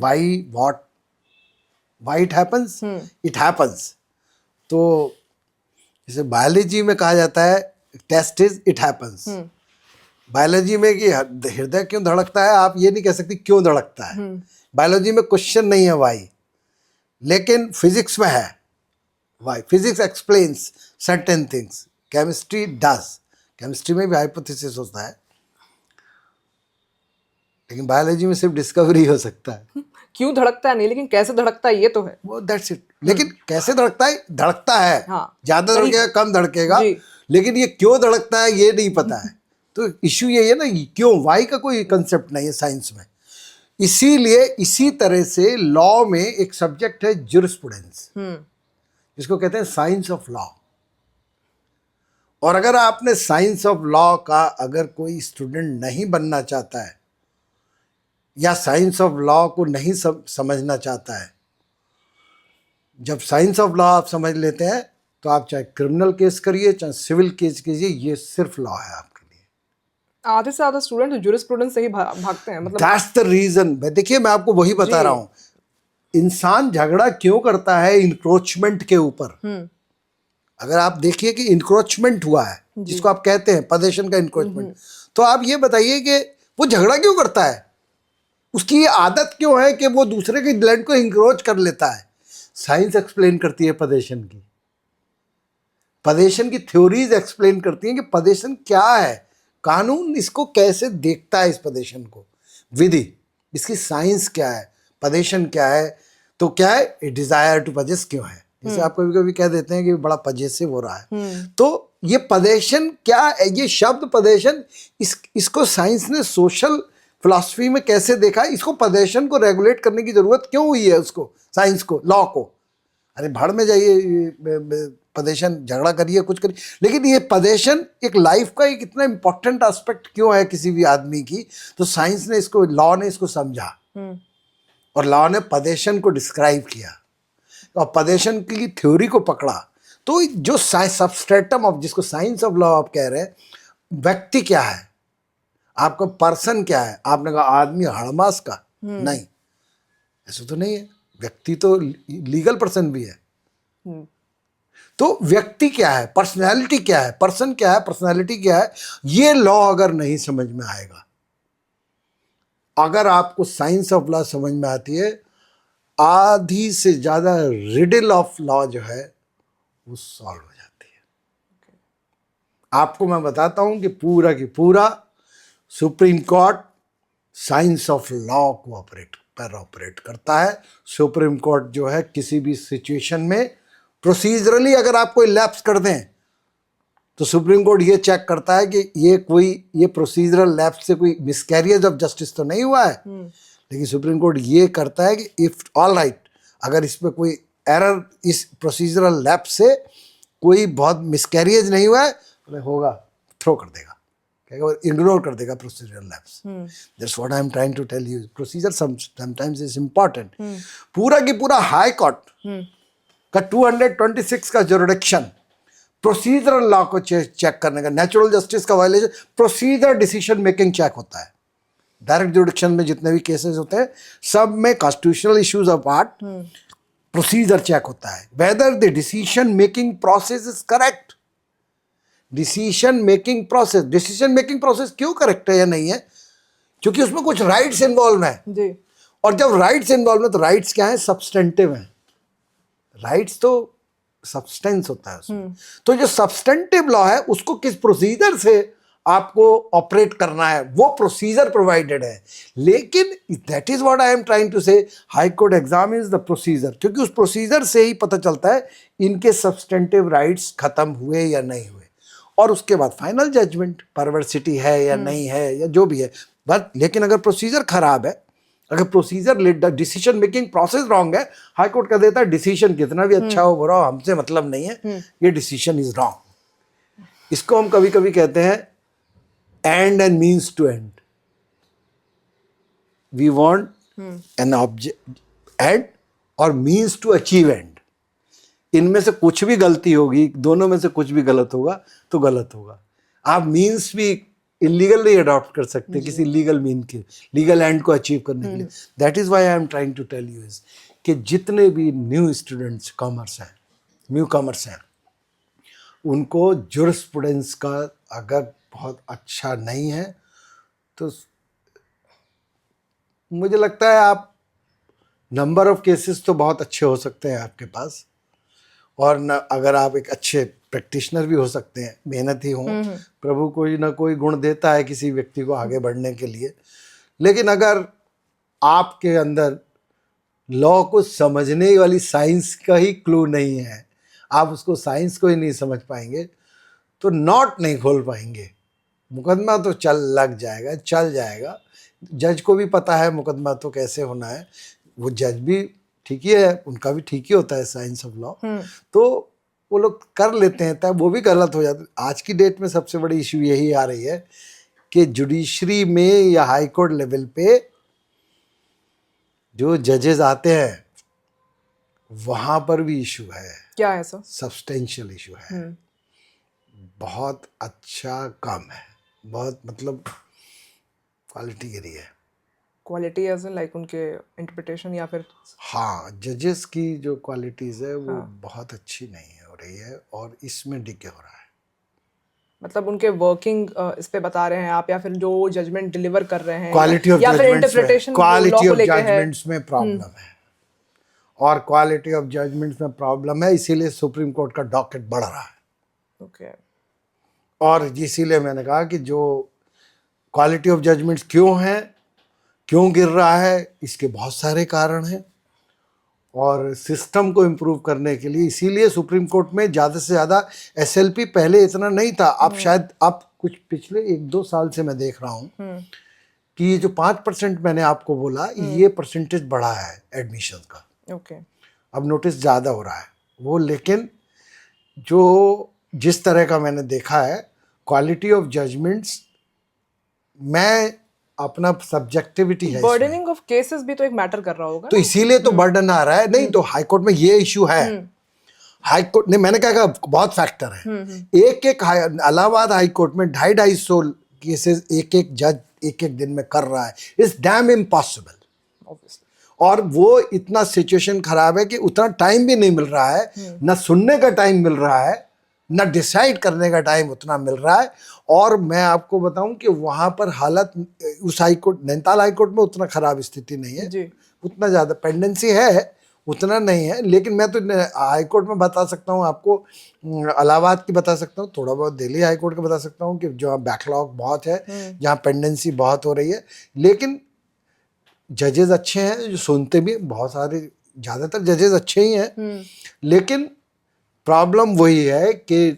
why it happens, it happens। तो जैसे बायोलॉजी में कहा जाता है test is it happens, biology में कि हृदय क्यों धड़कता है, आप ये नहीं कह सकते क्यों धड़कता है, बायोलॉजी में क्वेश्चन नहीं है वाई, लेकिन फिजिक्स में है why. Physics explains certain things, chemistry does, chemistry में भी हाइपोथेसिस होता है, लेकिन बायोलॉजी में सिर्फ डिस्कवरी हो सकता है। क्यों धड़कता है नहीं, लेकिन कैसे धड़कता है ये तो है, वो दैट्स इट। लेकिन कैसे धड़कता है, धड़कता है, हाँ, ज्यादा धड़केगा कम धड़केगा, लेकिन ये क्यों धड़कता है ये नहीं पता है। तो इश्यू ये है ना, क्यों, वाई का कोई कंसेप्ट नहीं है साइंस में। इसीलिए इसी तरह से लॉ में एक सब्जेक्ट है ज्यूरिस्प्रूडेंस, जिसको कहते हैं साइंस ऑफ लॉ। और अगर आपने साइंस ऑफ लॉ का अगर कोई स्टूडेंट नहीं बनना चाहता है या साइंस ऑफ लॉ को नहीं समझना चाहता है, जब साइंस ऑफ लॉ आप समझ लेते हैं तो आप चाहे क्रिमिनल केस करिए चाहे सिविल केस कीजिए, ये सिर्फ लॉ है आपके लिए। आधे से ज्यादा स्टूडेंट तो जूरिस्प्रूडेंस से ही भागते हैं, मतलब दैट्स द रीजन। देखिए मैं आपको वही बता रहा हूं, इंसान झगड़ा क्यों करता है इंक्रोचमेंट के ऊपर। अगर आप देखिए कि इंक्रोचमेंट हुआ है, जिसको आप कहते हैं पदेशन का इंक्रोचमेंट, तो आप ये बताइए कि वो झगड़ा क्यों करता है, उसकी ये आदत क्यों है कि वो दूसरे के लैंड को इंक्रोच कर लेता है। साइंस एक्सप्लेन करती है पदेशन की, पदेशन की थ्योरीज एक्सप्लेन करती हैं कि पदेशन क्या है, कानून इसको कैसे देखता है, इस पदेशन को, विधि इसकी साइंस क्या है, पदेशन क्या है, तो क्या है ए डिजायर टू पजेस क्यों है। जैसे आप कभी कभी कह देते हैं कि बड़ा पजेसिव हो रहा है, तो ये पदेशन क्या है, ये शब्द पदेशन इसको साइंस ने सोशल फिलॉसफी में कैसे देखा है, इसको पदेशन को रेगुलेट करने की जरूरत क्यों हुई है, उसको साइंस को, लॉ को। अरे भाड़ में जाइए, पदेशन झगड़ा करिए कुछ करिए, लेकिन ये पदेशन एक लाइफ का एक इतना इंपॉर्टेंट एस्पेक्ट क्यों है किसी भी आदमी की, तो साइंस ने इसको, लॉ ने इसको समझा और लॉ ने पदेशन को डिस्क्राइब किया और पदेशन की थ्योरी को पकड़ा। तो जो सबस्ट्रेटम ऑफ, जिसको साइंस ऑफ लॉ आप कह रहे हैं, व्यक्ति क्या है, आपका पर्सन क्या है। आपने कहा आदमी हड़मास का, नहीं, ऐसा तो नहीं है, व्यक्ति तो लीगल पर्सन भी है। तो व्यक्ति क्या है, पर्सनैलिटी क्या है, पर्सन क्या है, पर्सनैलिटी क्या है, ये लॉ अगर नहीं समझ में आएगा, अगर आपको साइंस ऑफ लॉ समझ में आती है, आधी से ज्यादा रिडल ऑफ लॉ जो है वो सॉल्व हो जाती है। आपको मैं बताता हूं कि पूरा की पूरा supreme court science of law को ऑपरेट करता है। सुप्रीम कोर्ट जो है किसी भी सिचुएशन में प्रोसीजरली अगर आप कोई लैप्स कर दें तो सुप्रीम कोर्ट ये चेक करता है कि ये प्रोसीजरल लैप्स से कोई मिसकैरियज ऑफ जस्टिस तो नहीं हुआ है। लेकिन सुप्रीम कोर्ट ये करता है कि इफ ऑल राइट, अगर इसमें कोई एरर, इस प्रोसीजरल लैप्स से कोई बहुत मिसकैरियज नहीं हुआ है, तो होगा थ्रो कर देगा, इग्नोर कर देगा procedural lapse. That's what I am trying to tell you, procedure sometimes is important. पूरा की पूरा हाई कोर्ट का 226 का जुरिडिक्शन प्रोसीजरल लॉ को चेक करने का, नेचुरल जस्टिस का violation, procedure decision making check होता है। डायरेक्ट जुरिडिक्शन में जितने भी केसेस होते हैं सब में constitutional issues apart procedure check होता है, whether the decision making process is correct. Decision making process क्यों करेक्ट है या नहीं है, क्योंकि उसमें कुछ राइट्स इन्वॉल्व हैं जी। और जब राइट्स इन्वॉल्व है तो राइट्स क्या है, सब्सटेंटिव हैं। राइट्स तो सब्सटेंस होता है उसमें। तो जो सब्सटेंटिव लॉ है उसको किस प्रोसीजर से आपको ऑपरेट करना है, वो प्रोसीजर प्रोवाइडेड है। लेकिन that is what I am trying to say, high court exam is the procedure, क्योंकि उस प्रोसीजर से ही पता चलता है इनके सब्सटेंटिव राइट्स खत्म हुए या नहीं हुए, और उसके बाद फाइनल जजमेंट, परवर्सिटी है या नहीं है या जो भी है। बट लेकिन अगर प्रोसीजर खराब है, अगर procedure decision making process wrong है, हाई कोर्ट कह देता है डिसीजन कितना भी अच्छा हो बुरा हो हमसे मतलब नहीं है, ये डिसीजन इज रॉन्ग। इसको हम कभी कभी कहते हैं end end means to end. We want an object end और मीन्स टू अचीव एंड। इनमें से कुछ भी गलती होगी, दोनों में से कुछ भी गलत होगा तो गलत होगा। आप मीन्स भी इलीगल नहीं अडॉप्ट कर सकते किसी लीगल मीन के, लीगल एंड को अचीव करने के लिए। That is why I am trying to tell you is कि जितने भी न्यू स्टूडेंट्स कॉमर्स हैं, न्यू कॉमर्स हैं, उनको जुरिस्प्रूडेंस का अगर बहुत अच्छा नहीं है तो मुझे लगता है आप, नंबर ऑफ केसेस तो बहुत अच्छे हो सकते हैं आपके पास, और न अगर आप एक अच्छे प्रैक्टिशनर भी हो सकते हैं, मेहनती हों, प्रभु कोई ना कोई गुण देता है किसी व्यक्ति को आगे बढ़ने के लिए। लेकिन अगर आपके अंदर लॉ को समझने वाली साइंस का ही क्लू नहीं है, आप उसको साइंस को ही नहीं समझ पाएंगे, तो नॉट नहीं खोल पाएंगे। मुकदमा तो चल जाएगा। जज को भी पता है मुकदमा तो कैसे होना है, वो जज भी ठीक ही है, उनका भी ठीक ही होता है साइंस ऑफ लॉ, तो वो लोग कर लेते हैं, तब वो भी गलत हो जाते हैं। आज की डेट में सबसे बड़ी इशू यही आ रही है कि जुडिशरी में या हाई कोर्ट लेवल पे जो जजेस आते हैं वहां पर भी इशू है, क्या है सर? सब्सटेंशियल इशू है, बहुत अच्छा काम है, बहुत मतलब क्वालिटी गिरी है। क्वालिटी एज इन लाइक उनके इंटरप्रिटेशन या फिर हाँ, जजेस की जो क्वालिटीज है वो बहुत अच्छी नहीं हो रही है और इसमें डिके हो रहा है। मतलब उनके वर्किंग इस पे बता रहे हैं आप, या फिर जो जजमेंट डिलीवर कर रहे हैं, क्वालिटी ऑफ या फिर जजमेंट्स में, इंटरप्रिटेशन क्वालिटी लॉ को ऑफ लेके है? जजमेंट्स में प्रॉब्लम है और क्वालिटी ऑफ जजमेंट्स में प्रॉब्लम है, इसीलिए सुप्रीम कोर्ट का डॉकेट बढ़ रहा है। ओके। और इसीलिए मैंने कहा कि जो क्वालिटी ऑफ जजमेंट्स क्यों है, क्यों गिर रहा है, इसके बहुत सारे कारण हैं और सिस्टम को इम्प्रूव करने के लिए इसीलिए सुप्रीम कोर्ट में ज़्यादा से ज़्यादा एसएलपी पहले इतना नहीं था। अब शायद अब कुछ पिछले 1-2 साल से मैं देख रहा हूँ कि ये जो 5% मैंने आपको बोला, ये परसेंटेज बढ़ा है एडमिशन का। ओके। अब नोटिस ज़्यादा हो रहा है वो, लेकिन जो जिस तरह का मैंने देखा है क्वालिटी ऑफ जजमेंट्स, मैं अपना सब्जेक्टिविटी है इसमें। बर्डनिंग ऑफ केसेस भी तो एक मैटर कर रहा होगा तो ना? इसीलिए तो बर्डन आ रहा है। नहीं तो हाई कोर्ट में ये इशू है। हाई कोर्ट ने, मैंने कहा बहुत फैक्टर है। एक इलाहाबाद हाई कोर्ट में 250-250 केसेस एक जज एक दिन में कर रहा है, इट्स डैम इम्पॉसिबल। Obviously. और वो इतना सिचुएशन खराब है कि उतना टाइम भी नहीं मिल रहा है, ना सुनने का टाइम मिल रहा है, ना डिसाइड करने का टाइम उतना मिल रहा है। और मैं आपको बताऊं कि वहां पर हालत उस high court, Nainital high court में उतना खराब स्थिति नहीं है जी। उतना ज़्यादा पेंडेंसी है, उतना नहीं है। लेकिन मैं तो हाई कोर्ट में बता सकता हूँ आपको, इलाहाबाद की बता सकता हूँ, थोड़ा बहुत दिल्ली हाई कोर्ट का बता सकता हूँ कि जहाँ बैकलॉग बहुत है, जहाँ पेंडेंसी बहुत हो रही है। लेकिन जजेस अच्छे हैं जो सुनते भी, बहुत सारे ज़्यादातर जजेस अच्छे ही हैं, लेकिन प्रॉब्लम वही है कि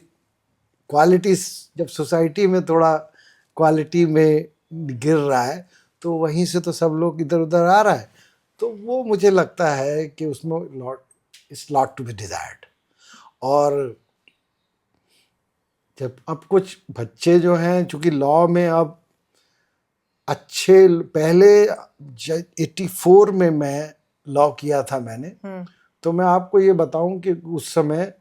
क्वालिटी, जब सोसाइटी में थोड़ा क्वालिटी में गिर रहा है तो वहीं से तो सब लोग इधर उधर आ रहा है। तो वो मुझे लगता है कि उसमें लॉट टू बी डिजायर्ड। और जब अब कुछ बच्चे जो हैं, चूँकि लॉ में अब अच्छे, पहले 84 में मैं लॉ किया था मैंने, तो मैं आपको ये बताऊं कि उस समय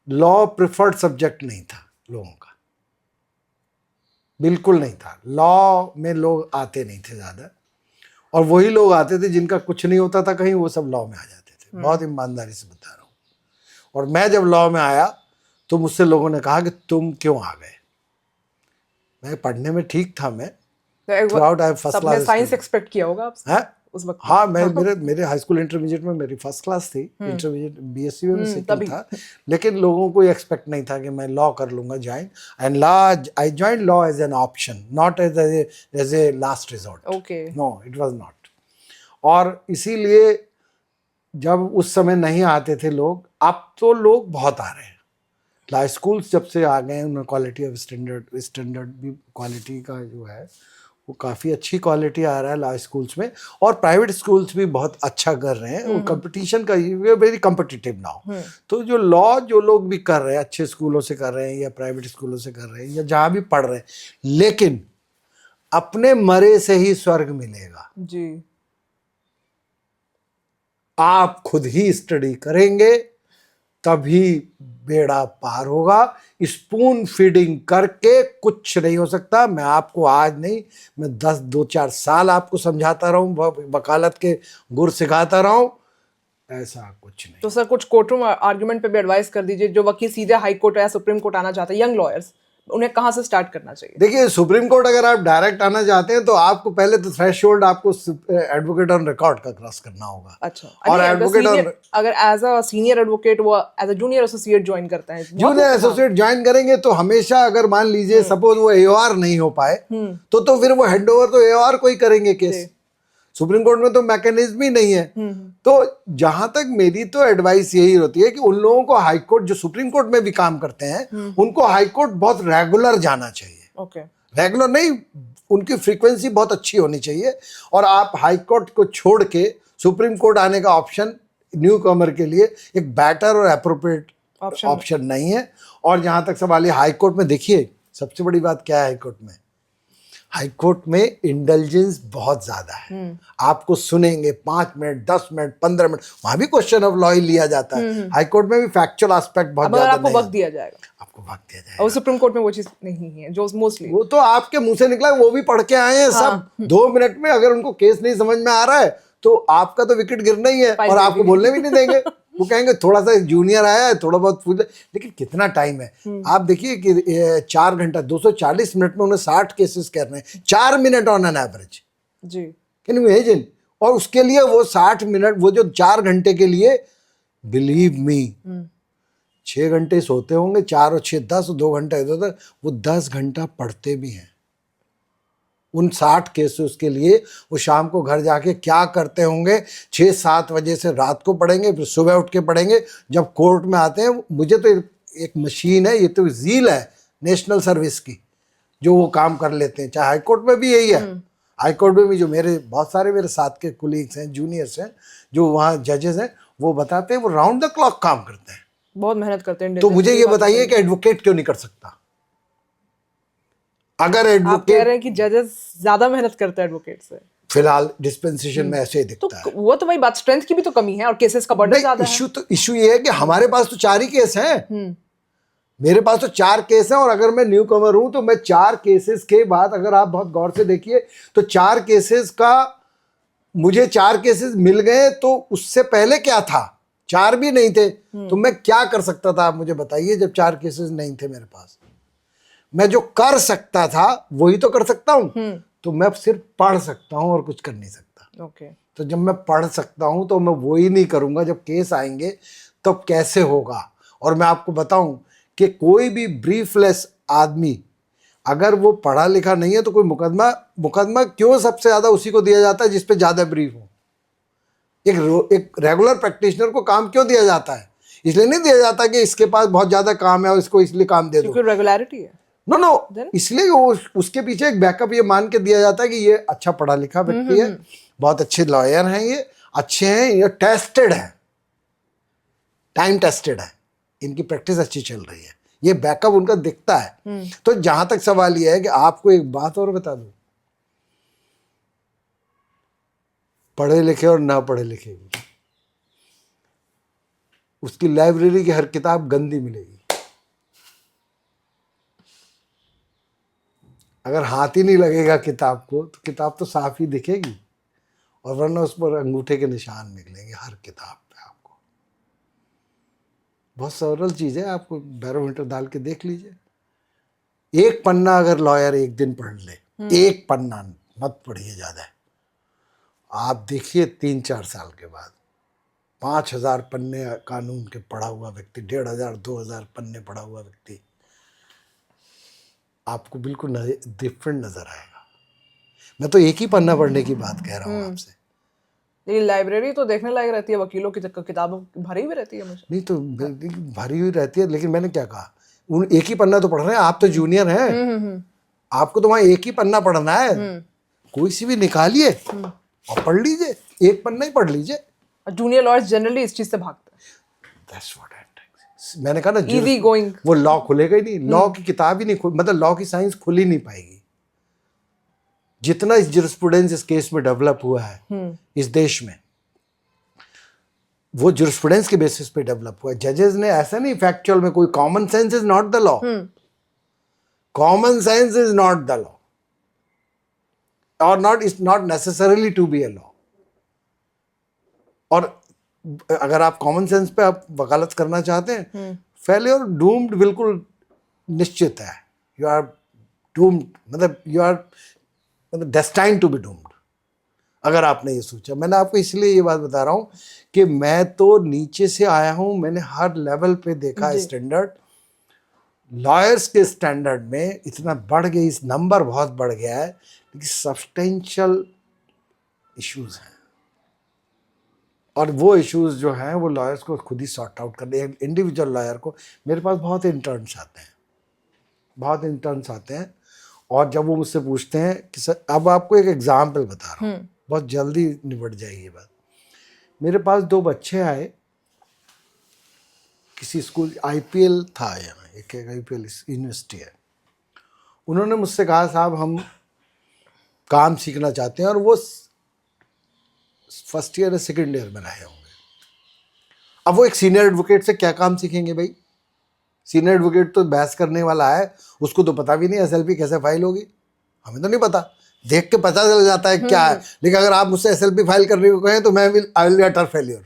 लॉ प्रिफर्ड सब्जेक्ट नहीं था लोगों का, बिल्कुल नहीं था। लॉ में लोग आते नहीं थे ज़्यादा, और वही लोग आते थे जिनका कुछ नहीं होता था कहीं, वो सब लॉ में आ जाते थे। बहुत ईमानदारी से बता रहा हूँ। और मैं जब लॉ में आया तो मुझसे लोगों ने कहा कि तुम क्यों आ गए। मैं पढ़ने में ठीक था, मैं थ्रूआउट आई फर्स्ट सबने क्लास साइंस एक्सपेक्ट किया होगा आपसे है उस वक्त? हाँ, मैं मेरे हाई स्कूल इंटरमीडिएट में मेरी फर्स्ट क्लास थी, इंटरमीडिएट बीएससी में सेकंड था। लेकिन लोगों को एक्सपेक्ट नहीं था कि मैं लॉ कर लूंगा join, and law I join law as an option, not as a last resort. Okay. No, it was not. और इसीलिए जब उस समय नहीं आते थे लोग, अब तो लोग बहुत आ रहे हैं। लॉ स्कूल्स जब से आ गए, उनमें क्वालिटी ऑफ स्टैंडर्ड भी, क्वालिटी का जो है वो काफ़ी अच्छी क्वालिटी आ रहा है लॉ स्कूल्स में। और प्राइवेट स्कूल्स भी बहुत अच्छा कर रहे हैं। और कंपटीशन का, वेरी कम्पिटिटिव नाउ। तो जो लॉ जो लोग भी कर रहे हैं, अच्छे स्कूलों से कर रहे हैं या प्राइवेट स्कूलों से कर रहे हैं या जहाँ भी पढ़ रहे हैं, लेकिन अपने मरे से ही स्वर्ग मिलेगा जी। आप खुद ही स्टडी करेंगे तभी बेड़ा पार होगा। स्पून फीडिंग करके कुछ नहीं हो सकता। मैं आपको आज नहीं, मैं 2-4 साल आपको समझाता रहूं, वकालत के गुर सिखाता रहूं, ऐसा कुछ नहीं। तो सर कुछ कोर्टरूम आर्गुमेंट पे भी एडवाइस कर दीजिए, जो वकील सीधे हाई कोर्ट या सुप्रीम कोर्ट आना चाहते हैं, यंग लॉयर्स, उन्हें कहाँ से स्टार्ट करना चाहिए? देखिए, सुप्रीम कोर्ट अगर आप डायरेक्ट आना चाहते हैं तो आपको पहले तो थ्रेशोल्ड आपको एडवोकेट ऑन रिकॉर्ड का क्रॉस करना होगा। अच्छा। और एडवोकेट ऑन, अगर एज अ सीनियर एडवोकेट वो as a junior associate join करता है, जूनियर एसोसिएट ज्वाइन करेंगे तो हमेशा, अगर मान लीजिए सपोज वो एओआर नहीं हो पाए तो फिर वो हैंडओवर तो एओआर को ही करेंगे केस। सुप्रीम कोर्ट में तो मैकेनिज्म ही नहीं है। तो जहां तक मेरी तो एडवाइस यही होती है कि उन लोगों को हाई कोर्ट, जो सुप्रीम कोर्ट में भी काम करते हैं, उनको हाई कोर्ट बहुत रेगुलर जाना चाहिए। ओके। रेगुलर नहीं, उनकी फ्रीक्वेंसी बहुत अच्छी होनी चाहिए। और आप हाई कोर्ट को छोड़ के सुप्रीम कोर्ट आने का ऑप्शन न्यू कमर के लिए एक बेटर और एप्रोप्रिएट ऑप्शन नहीं है। और जहां तक सवाल है हाई कोर्ट में, देखिए सबसे बड़ी बात क्या है हाई कोर्ट में, हाई कोर्ट में इंटेलिजेंस बहुत ज्यादा है। आपको सुनेंगे 5 मिनट, 10 मिनट, 15 मिनट, वहां भी क्वेश्चन ऑफ लॉ ही लिया जाता है। हाई कोर्ट में भी फैक्चुअल एस्पेक्ट बहुत अब अगर ज्यादा आपको नहीं वक्त है। दिया जाएगा, आपको वक्त दिया जाएगा। और सुप्रीम कोर्ट में वो चीज नहीं है जो मोस्टली, वो तो आपके मुंह से निकला, वो भी पढ़ के आए हैं सब। 2 मिनट में अगर उनको केस नहीं समझ में आ रहा है तो आपका तो विकेट गिरना ही है, और आपको बोलने भी नहीं देंगे। वो कहेंगे थोड़ा सा जूनियर आया है, थोड़ा बहुत पूछ ले। लेकिन कितना टाइम है आप देखिए कि 4 घंटा 240 मिनट में उन्हें 60 केसेस करने हैं, 4 मिनट ऑन एन एवरेज। जी, कैन यू इमेजिन? और उसके लिए वो 60 मिनट, वो जो 4 घंटे के लिए, बिलीव मी 6 घंटे सोते होंगे, 4 और 6 10, 2 घंटे इधर, वो 10 घंटा पढ़ते भी हैं उन 60 केसेस के लिए। वो शाम को घर जाके क्या करते होंगे, 6-7 बजे से रात को पढ़ेंगे, फिर सुबह उठ के पढ़ेंगे। जब कोर्ट में आते हैं, मुझे तो एक मशीन है, ये तो झील है नेशनल सर्विस की, जो वो काम कर लेते हैं। चाहे हाई कोर्ट में भी यही है। हाई कोर्ट में भी जो बहुत सारे मेरे साथ के कुलीग्स हैं, जूनियर्स हैं, जो वहाँ जजेस हैं, वो बताते हैं वो राउंड द क्लॉक काम करते हैं। बहुत मेहनत करते हैं। तो मुझे ये बताइए कि एडवोकेट क्यों नहीं कर सकता? अगर आप कह एडवोकेट, रहे हैं कि जजेस ज्यादा मेहनत करते हैं एडवोकेट से, फिलहाल डिस्पेंसेशन में ऐसे ही तो दिखता है। वो तो वही बात, स्ट्रेंथ की भी तो कमी है और केसेस का बर्डन ज्यादा है। इशू ये है कि हमारे पास तो 4 ही केस हैं। मेरे पास तो 4 केस हैं, और अगर मैं न्यू कमर हूं तो मैं 4 केसेस के बाद, अगर आप बहुत गौर से देखिए तो 4 केसेस का, मुझे 4 केसेस मिल गए, तो उससे पहले क्या था? 4 भी नहीं थे, तो मैं क्या कर सकता था? आप मुझे बताइए। जब 4 केसेस नहीं थे मेरे पास, मैं जो कर सकता था वही तो कर सकता हूं। तो मैं सिर्फ पढ़ सकता हूं और कुछ कर नहीं सकता। ओके, तो जब मैं पढ़ सकता हूं तो मैं वही नहीं करूंगा। जब केस आएंगे तो कैसे होगा? और मैं आपको बताऊं कि कोई भी ब्रीफलेस आदमी, अगर वो पढ़ा लिखा नहीं है, तो कोई मुकदमा क्यों सबसे ज्यादा उसी को दिया जाता है जिस पे ज्यादा ब्रीफ हो? एक रेगुलर प्रैक्टिशनर को काम क्यों दिया जाता है? इसलिए नहीं दिया जाता कि इसके पास बहुत ज्यादा काम है और इसको इसलिए काम दे दो। क्योंकि रेगुलरिटी है। नो, इसलिए उसके पीछे एक बैकअप ये मान के दिया जाता है कि ये अच्छा पढ़ा लिखा व्यक्ति है, बहुत अच्छे लॉयर हैं, ये अच्छे हैं, ये टेस्टेड है, टाइम टेस्टेड है, इनकी प्रैक्टिस अच्छी चल रही है, ये बैकअप उनका दिखता है। तो जहां तक सवाल ये है कि आपको एक बात और बता दूं, पढ़े लिखे और ना पढ़े लिखे की, उसकी लाइब्रेरी की हर किताब गंदी मिलेगी। अगर हाथ ही नहीं लगेगा किताब को, तो किताब तो साफ ही दिखेगी, और वरना उस पर अंगूठे के निशान निकलेंगे हर किताब पे आपको। बहुत सरल चीज़ है, आपको बैरोमीटर डाल के देख लीजिए। एक पन्ना अगर लॉयर एक दिन पढ़ ले, एक पन्ना, मत पढ़िए ज़्यादा, आप देखिए 3-4 साल के बाद 5,000 पन्ने कानून के पढ़ा हुआ व्यक्ति, 1,500-2,000 पन्ने पढ़ा हुआ व्यक्ति, आपको बिल्कुल डिफरेंट नजर आएगा। मैं तो एक ही पन्ना पढ़ने की बात कह रहा हूँ आपसे। लेकिन लाइब्रेरी तो देखने लायक रहती है, वकीलों की किताबों भरी हुई रहती है मुझे। नहीं तो भरी हुई रहती है, लेकिन मैंने क्या कहा, उन एक ही पन्ना तो पढ़ रहे हैं, आप तो जूनियर हैं, आपको तो वहाँ एक ही पन्ना पढ़ना है, कोई सी भी निकालिए और पढ़ लीजिए, एक पन्ना ही पढ़ लीजिए। जूनियर लॉयर्स जनरली इस चीज से भागते हैं। That's what I'm saying. मैंने कहा ना, Easy going. वो लॉ खुलेगा ही नहीं, लॉ की किताब ही नहीं मतलब लॉ की साइंस खुल ही नहीं पाएगी। जितना इस जुरिस्प्रूडेंस इस केस में डेवलप हुआ है इस देश में, वो जुरिस्प्रूडेंस के बेसिस पे डेवलप हुआ है। जजेस ने ऐसा नहीं, फैक्चुअल में कोई common sense is not the law, common sense is not the law, और not is not necessarily to be a law. और अगर आप कॉमन सेंस पे आप वकालत करना चाहते हैं, फेलियर डूम्ड बिल्कुल निश्चित है। यू आर डूम्ड, मतलब you are destined to be doomed, अगर आपने ये सोचा। मैंने आपको इसलिए ये बात बता रहा हूँ कि मैं तो नीचे से आया हूँ, मैंने हर लेवल पे देखा है स्टैंडर्ड। लॉयर्स के स्टैंडर्ड में इतना बढ़ गया, इस नंबर बहुत बढ़ गया है, लेकिन सब्सटेंशियल इश्यूज हैं, और वो इश्यूज जो हैं वो लॉयर्स को खुद ही सॉर्ट आउट करने, इंडिविजुअल लॉयर को। मेरे पास बहुत इंटर्न्स आते हैं, और जब वो मुझसे पूछते हैं कि सर, अब आपको एक एग्जाम्पल बता रहा हूँ, बहुत जल्दी निपट जाएगी ये बात। मेरे पास 2 बच्चे आए, किसी स्कूल, IPL था यहाँ, एक IPL यूनिवर्सिटी है। उन्होंने मुझसे कहा, साहब हम काम सीखना चाहते हैं और वो फर्स्ट ईयर या सेकेंड ईयर में रहे होंगे। अब वो एक सीनियर एडवोकेट से क्या काम सीखेंगे भाई? सीनियर एडवोकेट तो बहस करने वाला है, उसको तो पता भी नहीं एसएलपी कैसे फाइल होगी, हमें तो नहीं पता, देख के पता चल जाता है क्या है। लेकिन अगर आप मुझसे एसएलपी फाइल करने को कहें तो मैं I will be utter failure,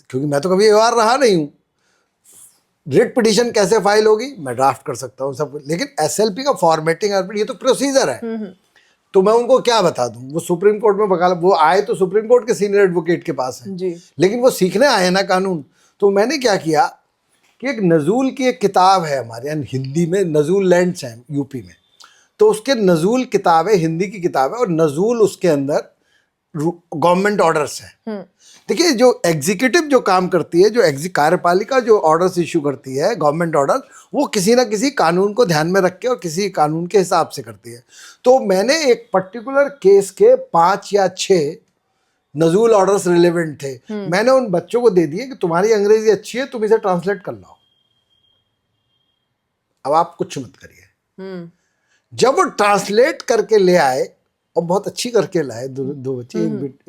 क्योंकि मैं तो कभी व्यवहार रहा नहीं हूँ। रिट पिटीशन कैसे फाइल होगी मैं ड्राफ्ट कर सकता हूँ सब कुछ, लेकिन एसएलपी का फॉर्मेटिंग ये तो प्रोसीजर है। तो मैं उनको क्या बता दूं? वो सुप्रीम कोर्ट में वकालत, वो आए तो सुप्रीम कोर्ट के सीनियर एडवोकेट के पास है जी। लेकिन वो सीखने आए ना कानून। तो मैंने क्या किया कि एक नजूल की एक किताब है हमारे यहाँ हिंदी में, नजूल लैंड्स हैं यूपी में, तो उसके नजूल किताब है, हिंदी की किताब है, और नजूल उसके अंदर गवर्नमेंट ऑर्डर्स हैं। देखिए जो एग्जीक्यूटिव जो काम करती है, जो कार्यपालिका जो ऑर्डर्स इशू करती है, गवर्नमेंट ऑर्डर, वो किसी ना किसी कानून को ध्यान में रख के और किसी कानून के हिसाब से करती है। तो मैंने एक पर्टिकुलर केस के 5 या 6 नजूल ऑर्डर्स रिलेवेंट थे, मैंने उन बच्चों को दे दिए कि तुम्हारी अंग्रेजी अच्छी है, तुम इसे ट्रांसलेट कर लो, अब आप कुछ मत करिए। जब वो ट्रांसलेट करके ले आए, और बहुत अच्छी करके लाए, दो बच्ची,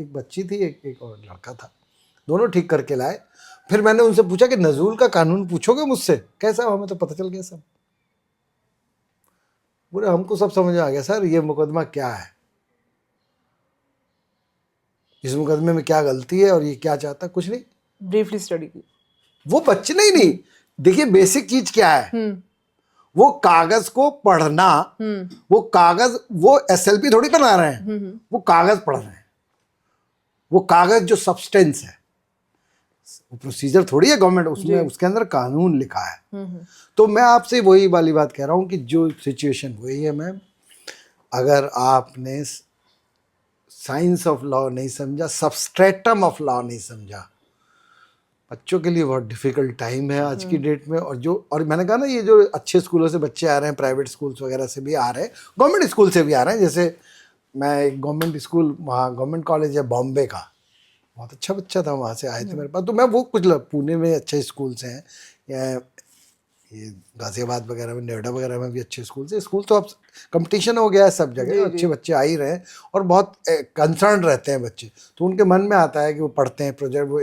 एक बच्ची थी, एक और लड़का था, दोनों ठीक करके लाए। फिर मैंने उनसे पूछा कि नजूल का कानून पूछोगे मुझसे? कैसा? हमें तो पता चल गया सब। बोले हमको सब समझ आ गया सर, ये मुकदमा क्या है, इस मुकदमे में क्या गलती है और ये क्या चाहता है। कुछ नहीं, ब्रीफली स्टडी की। वो बच्चे नहीं, देखिए बेसिक चीज क्या है, वो कागज को पढ़ना, वो कागज, वो एसएलपी थोड़ी बना रहे हैं, वो कागज पढ़ रहे हैं, वो कागज जो सब्सटेंस है, वो प्रोसीजर थोड़ी है गवर्नमेंट, उसमें उसके अंदर कानून लिखा है। तो मैं आपसे वही वाली बात कह रहा हूँ कि जो सिचुएशन वही है मैम, अगर आपने साइंस ऑफ लॉ नहीं समझा, सबस्ट्रेटम ऑफ लॉ नहीं समझा, बच्चों के लिए बहुत डिफिकल्ट टाइम है आज की डेट में। और मैंने कहा ना, ये जो अच्छे स्कूलों से बच्चे आ रहे हैं, प्राइवेट स्कूल्स वगैरह से भी आ रहे हैं, गवर्नमेंट स्कूल से भी आ रहे हैं। जैसे मैं एक गवर्नमेंट स्कूल, वहाँ गवर्नमेंट कॉलेज है बॉम्बे का, बहुत अच्छा बच्चा था, वहाँ से आए थे मेरे पास। तो मैं वो कुछ पुणे में अच्छे स्कूल्स हैं, या ये गाजियाबाद वगैरह में, नोएडा वगैरह में भी अच्छे स्कूल से, स्कूल तो अब कंपटीशन हो गया है सब जगह, अच्छे बच्चे आ ही रहे हैं और बहुत कंसर्न रहते हैं बच्चे। तो उनके मन में आता है कि वो पढ़ते हैं प्रोजेक्ट, वो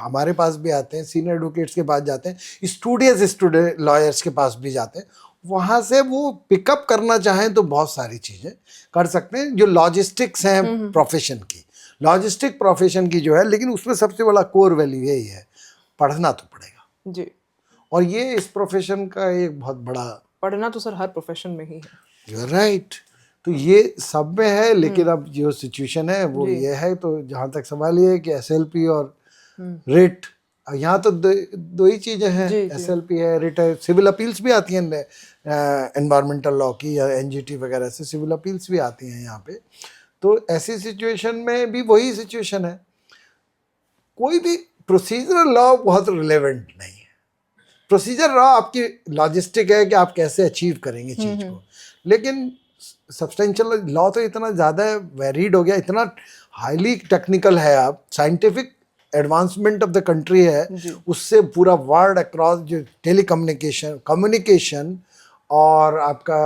हमारे पास भी आते हैं, सीनियर एडवोकेट्स के पास जाते हैं, स्टूडेंट लॉयर्स के पास भी जाते हैं। वहाँ से वो पिकअप करना चाहें तो बहुत सारी चीज़ें कर सकते हैं। जो लॉजिस्टिक्स हैं प्रोफेशन की, लॉजिस्टिक प्रोफेशन की जो है, लेकिन उसमें सबसे बड़ा कोर वैल्यू यही है, पढ़ना तो पड़ेगा जी। और ये इस प्रोफेशन का एक बहुत बड़ा, पढ़ना तो सर हर प्रोफेशन में ही है। You are right. तो ये सब में है, लेकिन अब जो सिचुएशन है वो ये है। तो जहाँ तक सवाल ये है कि एसएलपी और रिट, यहाँ तो दो ही चीज़ें हैं, एसएलपी है, रिट है। सिविल अपील्स भी आती हैं एनवायरमेंटल लॉ की या एनजीटी वगैरह से, सिविल अपील्स भी आती हैं यहाँ पे। तो ऐसी सिचुएशन में भी वही सिचुएशन है, कोई भी प्रोसीजरल लॉ बहुत रिलेवेंट नहीं है। प्रोसीजर लॉ आपकी लॉजिस्टिक है कि आप कैसे अचीव करेंगे चीज़ को, लेकिन सब्सटेंशियल लॉ तो इतना ज़्यादा वेरीड हो गया, इतना हाईली टेक्निकल है। आप scientific advancement of the country है, उससे पूरा वर्ल्ड अक्रॉस जो कम्युनिकेशन और आपका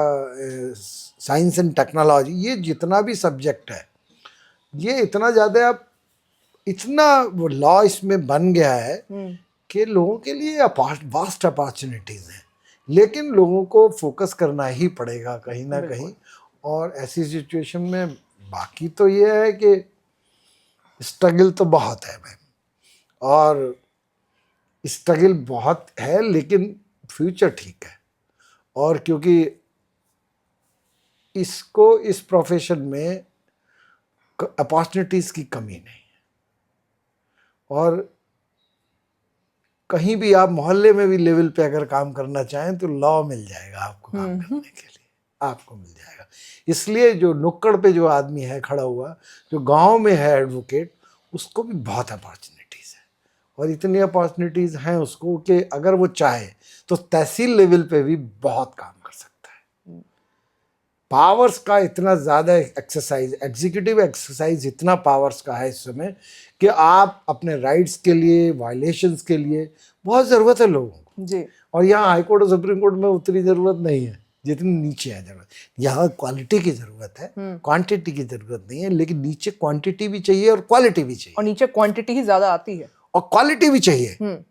साइंस एंड टेक्नोलॉजी, ये जितना भी सब्जेक्ट है, ये इतना ज़्यादा आप, इतना वो लॉ इसमें बन गया है कि लोगों के लिए वास्ट अपॉर्चुनिटीज़ हैं, लेकिन लोगों को फोकस करना ही पड़ेगा कहीं ना कहीं। और ऐसी सिचुएशन में बाकी तो ये है कि स्ट्रगल तो बहुत है मैम, और स्ट्रगल बहुत है, लेकिन फ्यूचर ठीक है। और क्योंकि इसको, इस प्रोफेशन में अपॉर्चुनिटीज़ की कमी नहीं है, और कहीं भी आप मोहल्ले में भी लेवल पे अगर काम करना चाहें तो लॉ मिल जाएगा आपको काम करने के लिए, आपको मिल जाएगा। इसलिए जो नुक्कड़ पे जो आदमी है खड़ा हुआ, जो गांव में है एडवोकेट, उसको भी बहुत अपॉर्चुनिटीज़ है, और इतनी अपॉर्चुनिटीज़ हैं उसको कि अगर वो चाहे तो तहसील लेवल पे भी बहुत काम कर सकता है। पावर्स का इतना ज़्यादा एक्सरसाइज, एग्जीक्यूटिव एक्सरसाइज इतना पावर्स का है इस समय कि आप अपने राइट्स के लिए, वायलेशंस के लिए बहुत ज़रूरत है लोगों को जी। और यहाँ हाई कोर्ट और सुप्रीम कोर्ट में उतनी ज़रूरत नहीं है। जितनी नीचे है जरूरत। यहाँ क्वालिटी की जरूरत है, क्वांटिटी की जरूरत नहीं है, लेकिन नीचे क्वांटिटी भी चाहिए और क्वालिटी भी चाहिए और नीचे क्वांटिटी ही ज्यादा आती है। और क्वालिटी भी चाहिए।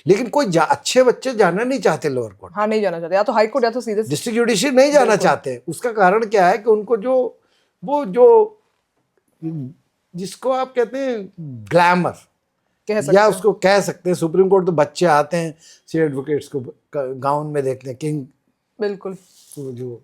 लेकिन कोई अच्छे बच्चे जाना नहीं चाहते लोअर कोर्ट, हाँ, नहीं जाना चाहते, या तो हाई कोर्ट या तो सीधे डिस्ट्रिक्ट जुडिशरी नहीं जाना चाहते। उसका कारण क्या है कि उनको जो जिसको आप कहते हैं ग्लैमर कह सकते या उसको कह सकते हैं, सुप्रीम कोर्ट तो बच्चे आते हैं सीनियर एडवोकेट्स को गाउन में देखते हैं, किंग बिल्कुल। जो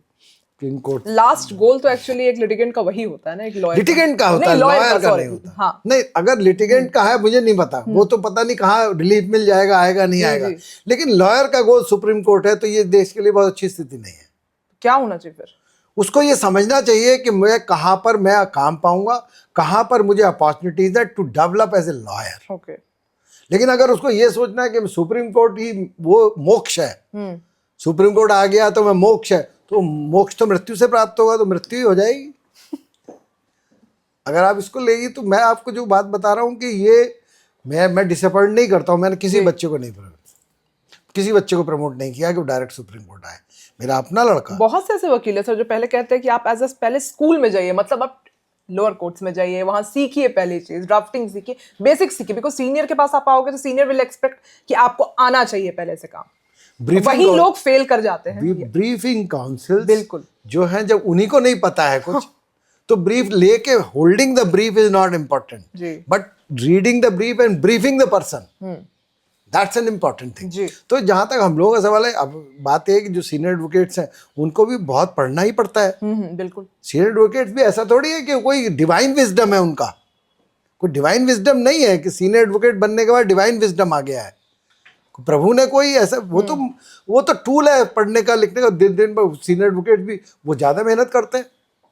किंग कोर्ट लास्ट गोल तो एक्चुअली एक लिटिगेंट का वही होता है ना, एक लॉयर लिटिगेंट का होता है, लॉयर का नहीं होता। हाँ, नहीं, अगर लिटिगेंट का है मुझे नहीं पता, वो तो पता नहीं कहाँ रिलीफ मिल जाएगा, आएगा नहीं आएगा, लेकिन लॉयर का गोल सुप्रीम कोर्ट है, तो ये देश के लिए बहुत अच्छी स्थिति नहीं है। क्या होना चाहिए फिर? उसको ये समझना चाहिए कि मैं कहाँ पर मैं काम पाऊंगा, कहाँ पर मुझे अपॉर्चुनिटीज है to develop as a lawyer. Okay. लेकिन अगर उसको ये सोचना है कि सुप्रीम कोर्ट ही वो मोक्ष है, सुप्रीम कोर्ट आ गया तो मैं मोक्ष है, तो मोक्ष तो मृत्यु से प्राप्त होगा, तो मृत्यु ही हो जाएगी। अगर आप इसको लेगी तो मैं आपको जो बात बता रहा हूँ कि ये मैं डिसअपॉइंट नहीं करता हूँ। मैंने किसी बच्चे को प्रमोट नहीं किया कि वो डायरेक्ट सुप्रीम कोर्ट आए। मेरा अपना लड़का, बहुत से ऐसे वकील है सर जो पहले कहते हैं कि आप एज पहले स्कूल में जाइए, मतलब आप लोअर कोर्ट्स में जाइए, वहां सीखिए, पहली चीज ड्राफ्टिंग सीखिए, बेसिक सीखिए, बिकॉज सीनियर के पास आप आओगे तो सीनियर विल एक्सपेक्ट कि आपको आना चाहिए पहले से काम। वही लोग फेल कर जाते हैं। ब्रीफिंग काउंसिल बिल्कुल जो है, जब उन्हीं को नहीं पता है कुछ तो ब्रीफ लेके holding the brief is not important, but reading the brief and briefing the person, that's an important thing. तो जहां तक हम लोगों का सवाल है, अब बात है कि जो सीनियर एडवोकेट्स हैं उनको भी बहुत पढ़ना ही पड़ता है। बिल्कुल। सीनियर एडवोकेट्स भी ऐसा थोड़ी है कि कोई डिवाइन विजडम है उनका, कोई डिवाइन विजडम नहीं है कि सीनियर एडवोकेट बनने के बाद डिवाइन विजडम आ गया है। प्रभु ने कोई ऐसा, वो तो टूल है पढ़ने का, लिखने का। दिन पर सीनियर एडवोकेट भी वो ज़्यादा मेहनत करते हैं।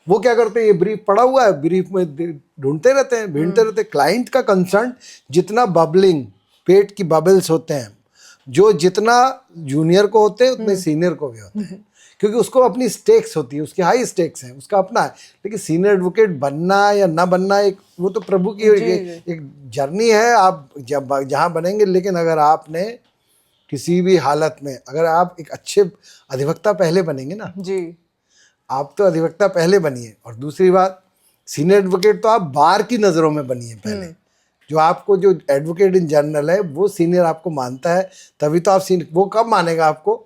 वो क्या करते हैं, ये ब्रीफ पढ़ा हुआ है, ब्रीफ में ढूंढते रहते हैं। क्लाइंट का कंसर्न जितना बबलिंग, पेट की बबल्स होते हैं, जो जितना जूनियर को होते हैं उतने सीनियर को भी होते हैं, क्योंकि उसको अपनी स्टेक्स होती है, उसकी हाई स्टेक्स हैं, उसका अपना है। लेकिन सीनियर एडवोकेट बनना या ना बनना वो तो प्रभु की एक जर्नी है, आप जब जहाँ बनेंगे। लेकिन अगर आपने किसी भी हालत में, अगर आप एक अच्छे अधिवक्ता पहले बनेंगे ना जी, आप तो अधिवक्ता पहले बनिए। और दूसरी बात, सीनियर एडवोकेट तो आप बार की नज़रों में बनिए पहले। जो आपको जो एडवोकेट इन जनरल है वो सीनियर आपको मानता है, तभी तो आप सीनियर। वो कब मानेगा आपको?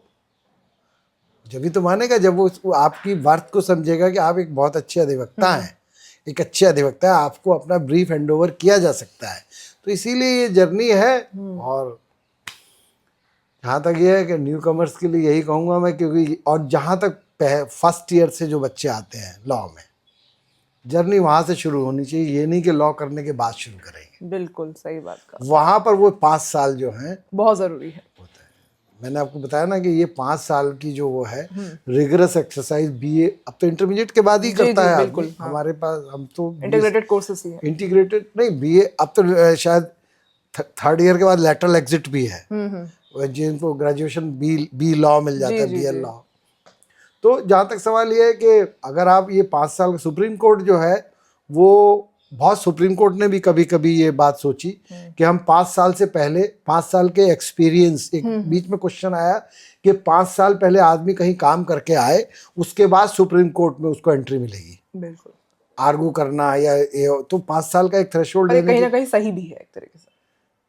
जब भी तो मानेगा जब वो आपकी वर्थ को समझेगा कि आप एक बहुत अच्छे अधिवक्ता हैं, एक अच्छे अधिवक्ता है, आपको अपना ब्रीफ हैंडओवर किया जा सकता है। तो इसीलिए ये जर्नी है। और जहाँ तक ये है कि न्यू कमर्स के लिए यही कहूँगा मैं, क्योंकि और जहाँ तक फर्स्ट ईयर से जो बच्चे आते हैं लॉ में, जर्नी वहाँ से शुरू होनी चाहिए। ये नहीं कि लॉ करने के बाद शुरू करेंगे। बिल्कुल सही बात का। वहाँ पर वो 5 साल जो हैं बहुत ज़रूरी है। होता है। मैंने आपको बताया ना कि ये 5 साल की जो वो है रिगरस एक्सरसाइज, बीए अब तो इंटरमीडिएट के बाद ही करता है। बिल्कुल हमारे पास, हम तो इंटीग्रेटेड कोर्सेज ही है। इंटीग्रेटेड नहीं, बीए अब तो शायद 3rd ईयर के बाद लेटरल एग्जिट भी है, जिनको ग्रेजुएशन बी लॉ मिल जाता है, बीएल लॉ। तो जहाँ तक सवाल ये है कि अगर आप ये 5 साल, सुप्रीम कोर्ट जो है वो बहुत, सुप्रीम कोर्ट ने भी कभी कभी ये बात सोची कि हम 5 साल से पहले, 5 साल के एक्सपीरियंस, एक बीच में क्वेश्चन आया कि 5 साल पहले आदमी कहीं काम करके आए, उसके बाद सुप्रीम कोर्ट में उसको एंट्री मिलेगी। बिल्कुल। आर्गू करना या तो 5 साल का एक थ्रेशोल्ड कहीं ना कहीं सही भी है एक तरीके से।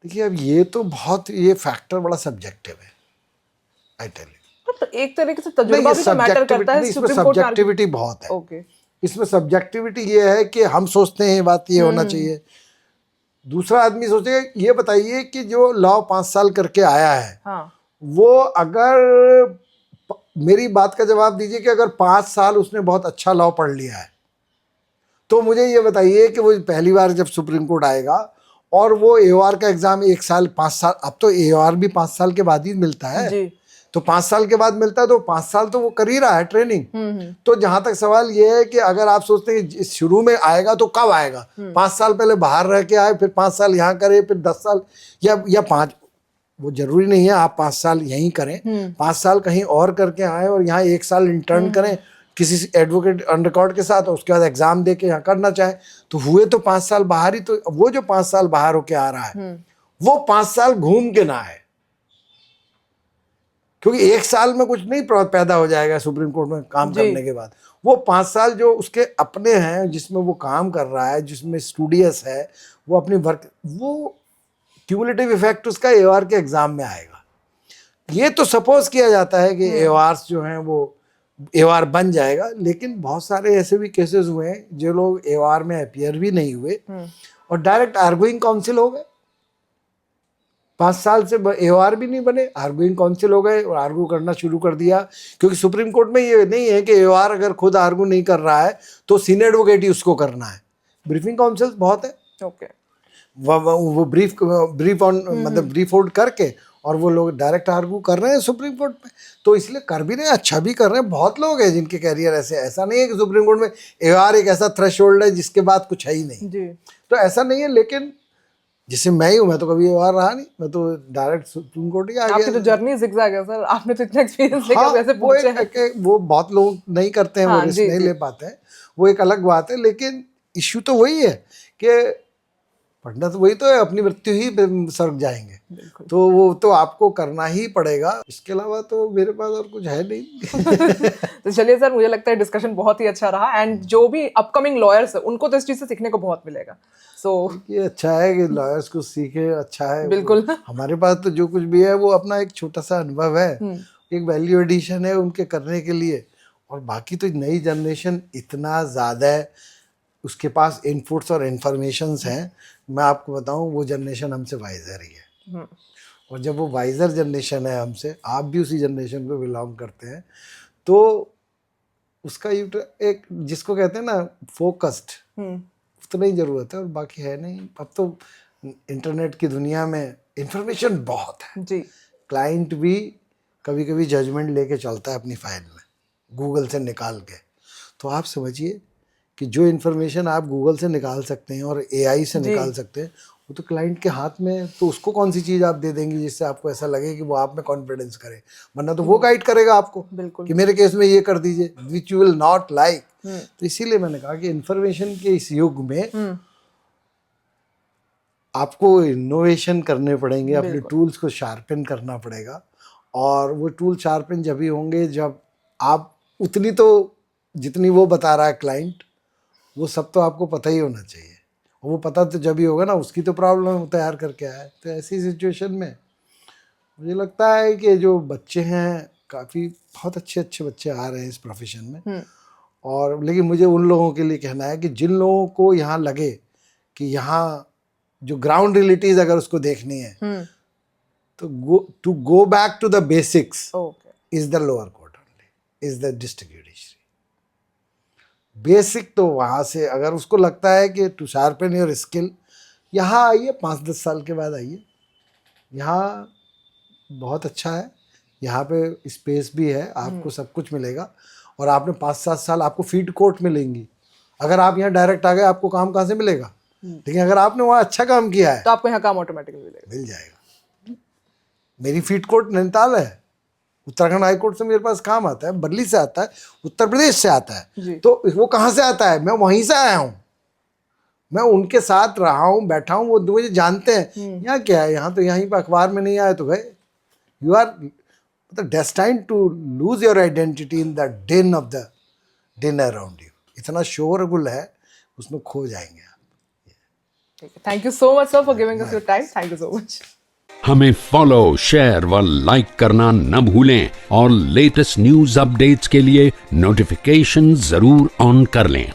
देखिए अब ये तो बहुत, ये फैक्टर बड़ा सब्जेक्टिव है, आई टेल यू। तो एक तरीके से तजुर्बा भी तो मैटर करता है। इसमें सब्जेक्टिविटी बहुत है। ओके। इसमें सब्जेक्टिविटी ये है कि हम सोचते हैं बात ये होना चाहिए, दूसरा आदमी सोचेगा। ये बताइए कि जो लॉ 5 साल करके आया है, वो अगर, मेरी बात का जवाब दीजिए कि अगर 5 साल उसने बहुत अच्छा लॉ पढ़ लिया है, तो मुझे ये बताइए कि वो पहली बार जब सुप्रीम कोर्ट आएगा और वो AOR का एग्जाम 1 साल 5 साल, अब तो AOR भी 5 साल के बाद ही मिलता है जी। तो 5 साल के बाद मिलता है, तो 5 साल तो वो कर ही रहा है ट्रेनिंग। तो जहां तक सवाल ये है कि अगर आप सोचते हैं शुरू में आएगा तो कब आएगा, 5 साल पहले बाहर रह के आए, फिर 5 साल यहाँ करे, फिर 10 साल या 5, वो जरूरी नहीं है आप 5 साल यहीं करें, 5 साल कहीं और करके आए और यहाँ 1 साल इंटर्न करें किसी एडवोकेट ऑन रिकॉर्ड के साथ, उसके बाद एग्जाम दे के यहाँ करना चाहे, तो हुए तो 5 साल बाहर ही। तो वो जो 5 साल बाहर होके आ रहा है वो 5 साल घूम के ना है, क्योंकि एक साल में कुछ नहीं पैदा हो जाएगा सुप्रीम कोर्ट में काम जी। करने के बाद। वो 5 साल जो उसके अपने हैं, जिसमें वो काम कर रहा है, जिसमें स्टूडियस है, वो अपनी वर्क, वो क्यूमुलेटिव इफेक्ट उसका AOR के एग्जाम में आएगा। ये तो सपोज किया जाता है कि AORs जो हैं वो AOR बन जाएगा, लेकिन बहुत सारे ऐसे भी केसेस हुए हैं जो लोग AOR में अपीयर भी नहीं हुए और डायरेक्ट आर्गुइंग काउंसिल हो गए। 5 साल से AOR भी नहीं बने, आर्गुइंग काउंसिल हो गए और आर्गू करना शुरू कर दिया। क्योंकि सुप्रीम कोर्ट में ये नहीं है कि AOR अगर खुद आर्गू नहीं कर रहा है तो सीनियर एडवोकेट ही उसको करना है। ब्रीफिंग काउंसिल बहुत है, ओके, वो ब्रीफ ऑन मतलब ब्रीफ आउट करके और वो लोग डायरेक्ट आर्गू कर रहे हैं सुप्रीम कोर्ट में। तो इसलिए कर भी रहे हैं, अच्छा भी कर रहे हैं। बहुत लोग हैं जिनके कैरियर ऐसा नहीं है कि सुप्रीम कोर्ट में AOR एक ऐसा थ्रेशोल्ड है जिसके बाद कुछ है ही नहीं जी। तो ऐसा नहीं है। लेकिन जैसे मैं ही हूँ, मैं तो कभी AOR रहा नहीं, मैं तो डायरेक्ट सुप्रीम कोर्ट ही आ गया। आपकी तो जर्नी ज़िगज़ैग है सर, आपने तो इतना एक्सपीरियंस लेकर हाँ, वैसे वो पूछे वो बहुत लोग नहीं करते हैं, वो हाँ, रिस्क जी, नहीं जी। ले पाते हैं, वो एक अलग बात है। लेकिन इश्यू तो वही है कि पढ़ना तो वही तो है, अपनी मृत्यु ही सड़क जाएंगे, तो वो तो आपको करना ही पड़ेगा। इसके अलावा तो मेरे पास और कुछ है नहीं। तो चलिए सर, मुझे लगता है डिस्कशन बहुत ही अच्छा रहा एंड जो भी अपकमिंग लॉयर्स है उनको तो इस चीज़ से सीखने को बहुत मिलेगा। सो ये अच्छा है कि लॉयर्स को सीखे, अच्छा है। बिल्कुल। हमारे पास तो जो कुछ भी है वो अपना एक छोटा सा अनुभव है, एक वैल्यू एडिशन है उनके करने के लिए। और बाकी तो नई जनरेशन इतना ज़्यादा है, उसके पास इनपुट्स और इन्फॉर्मेशंस हैं। मैं आपको बताऊं, वो जनरेशन हमसे वाइजर ही है। और जब वो वाइजर जनरेशन है हमसे, आप भी उसी जनरेशन को बिलोंग करते हैं, तो उसका एक जिसको कहते हैं ना फोकस्ड, उतना ही ज़रूरत है और बाकी है नहीं। अब तो इंटरनेट की दुनिया में इंफॉर्मेशन बहुत है जी। क्लाइंट भी कभी कभी जजमेंट लेके चलता है अपनी फाइल में गूगल से निकाल के। तो आप समझिए कि जो इन्फॉर्मेशन आप गूगल से निकाल सकते हैं और AI से निकाल सकते हैं, वो तो क्लाइंट के हाथ में। तो उसको कौन सी चीज़ आप दे देंगी जिससे आपको ऐसा लगे कि वो आप में कॉन्फिडेंस करे, वरना तो वो गाइड करेगा आपको बिल्कुल। कि मेरे केस में ये कर दीजिए, which you will not like. तो इसीलिए मैंने कहा कि इन्फॉर्मेशन के इस युग में आपको इनोवेशन करने पड़ेंगे, अपने टूल्स को शार्पन करना पड़ेगा। और वो टूल शार्पन जब ही होंगे जब आप उतनी तो जितनी वो बता रहा है क्लाइंट, वो सब तो आपको पता ही होना चाहिए। वो पता तो जब ही होगा ना, उसकी तो प्रॉब्लम तैयार करके आया है। तो ऐसी सिचुएशन में मुझे लगता है कि जो बच्चे हैं, काफ़ी बहुत अच्छे बच्चे आ रहे हैं इस प्रोफेशन में। और लेकिन मुझे उन लोगों के लिए कहना है कि जिन लोगों को यहाँ लगे कि यहाँ जो ग्राउंड रियलिटीज अगर उसको देखनी है, तो go back to the basics is the lower court only, is the district judiciary. Basic तो वहाँ से अगर उसको लगता है कि टू शार्पन योर स्किल, यहाँ आइए, 5-10 साल के बाद आइए। यहाँ बहुत अच्छा है, यहाँ पे स्पेस भी है, आपको सब कुछ मिलेगा। और आपने 5-7 साल आपको फीड कोर्ट मिलेंगी। अगर आप यहाँ डायरेक्ट आ गए, आपको काम कहाँ से मिलेगा? लेकिन अगर आपने वहाँ अच्छा काम किया है तो आपको यहाँ काम ऑटोमेटिकली मिल जाएगा। मेरी फीड कोर्ट नैनीताल है, उत्तराखंड हाई कोर्ट से मेरे पास काम आता है, बरली से आता है, उत्तर प्रदेश से आता है। तो वो कहाँ से आता है? मैं वहीं से आया हूँ, मैं उनके साथ रहा हूँ, बैठा हूँ, वो मुझे जानते हैं। यहाँ क्या है, यहाँ तो यहीं पर अखबार में नहीं आए तो गए। You are destined to lose your identity in the din of the din around you. इतना शोरगुल है, उसमें खो जाएंगे आप। Thank you so much sir for giving us your time. Thank you so much. हमें फॉलो, शेयर व like करना न भूलें और लेटेस्ट न्यूज अपडेट्स के लिए नोटिफिकेशन जरूर ऑन कर लें।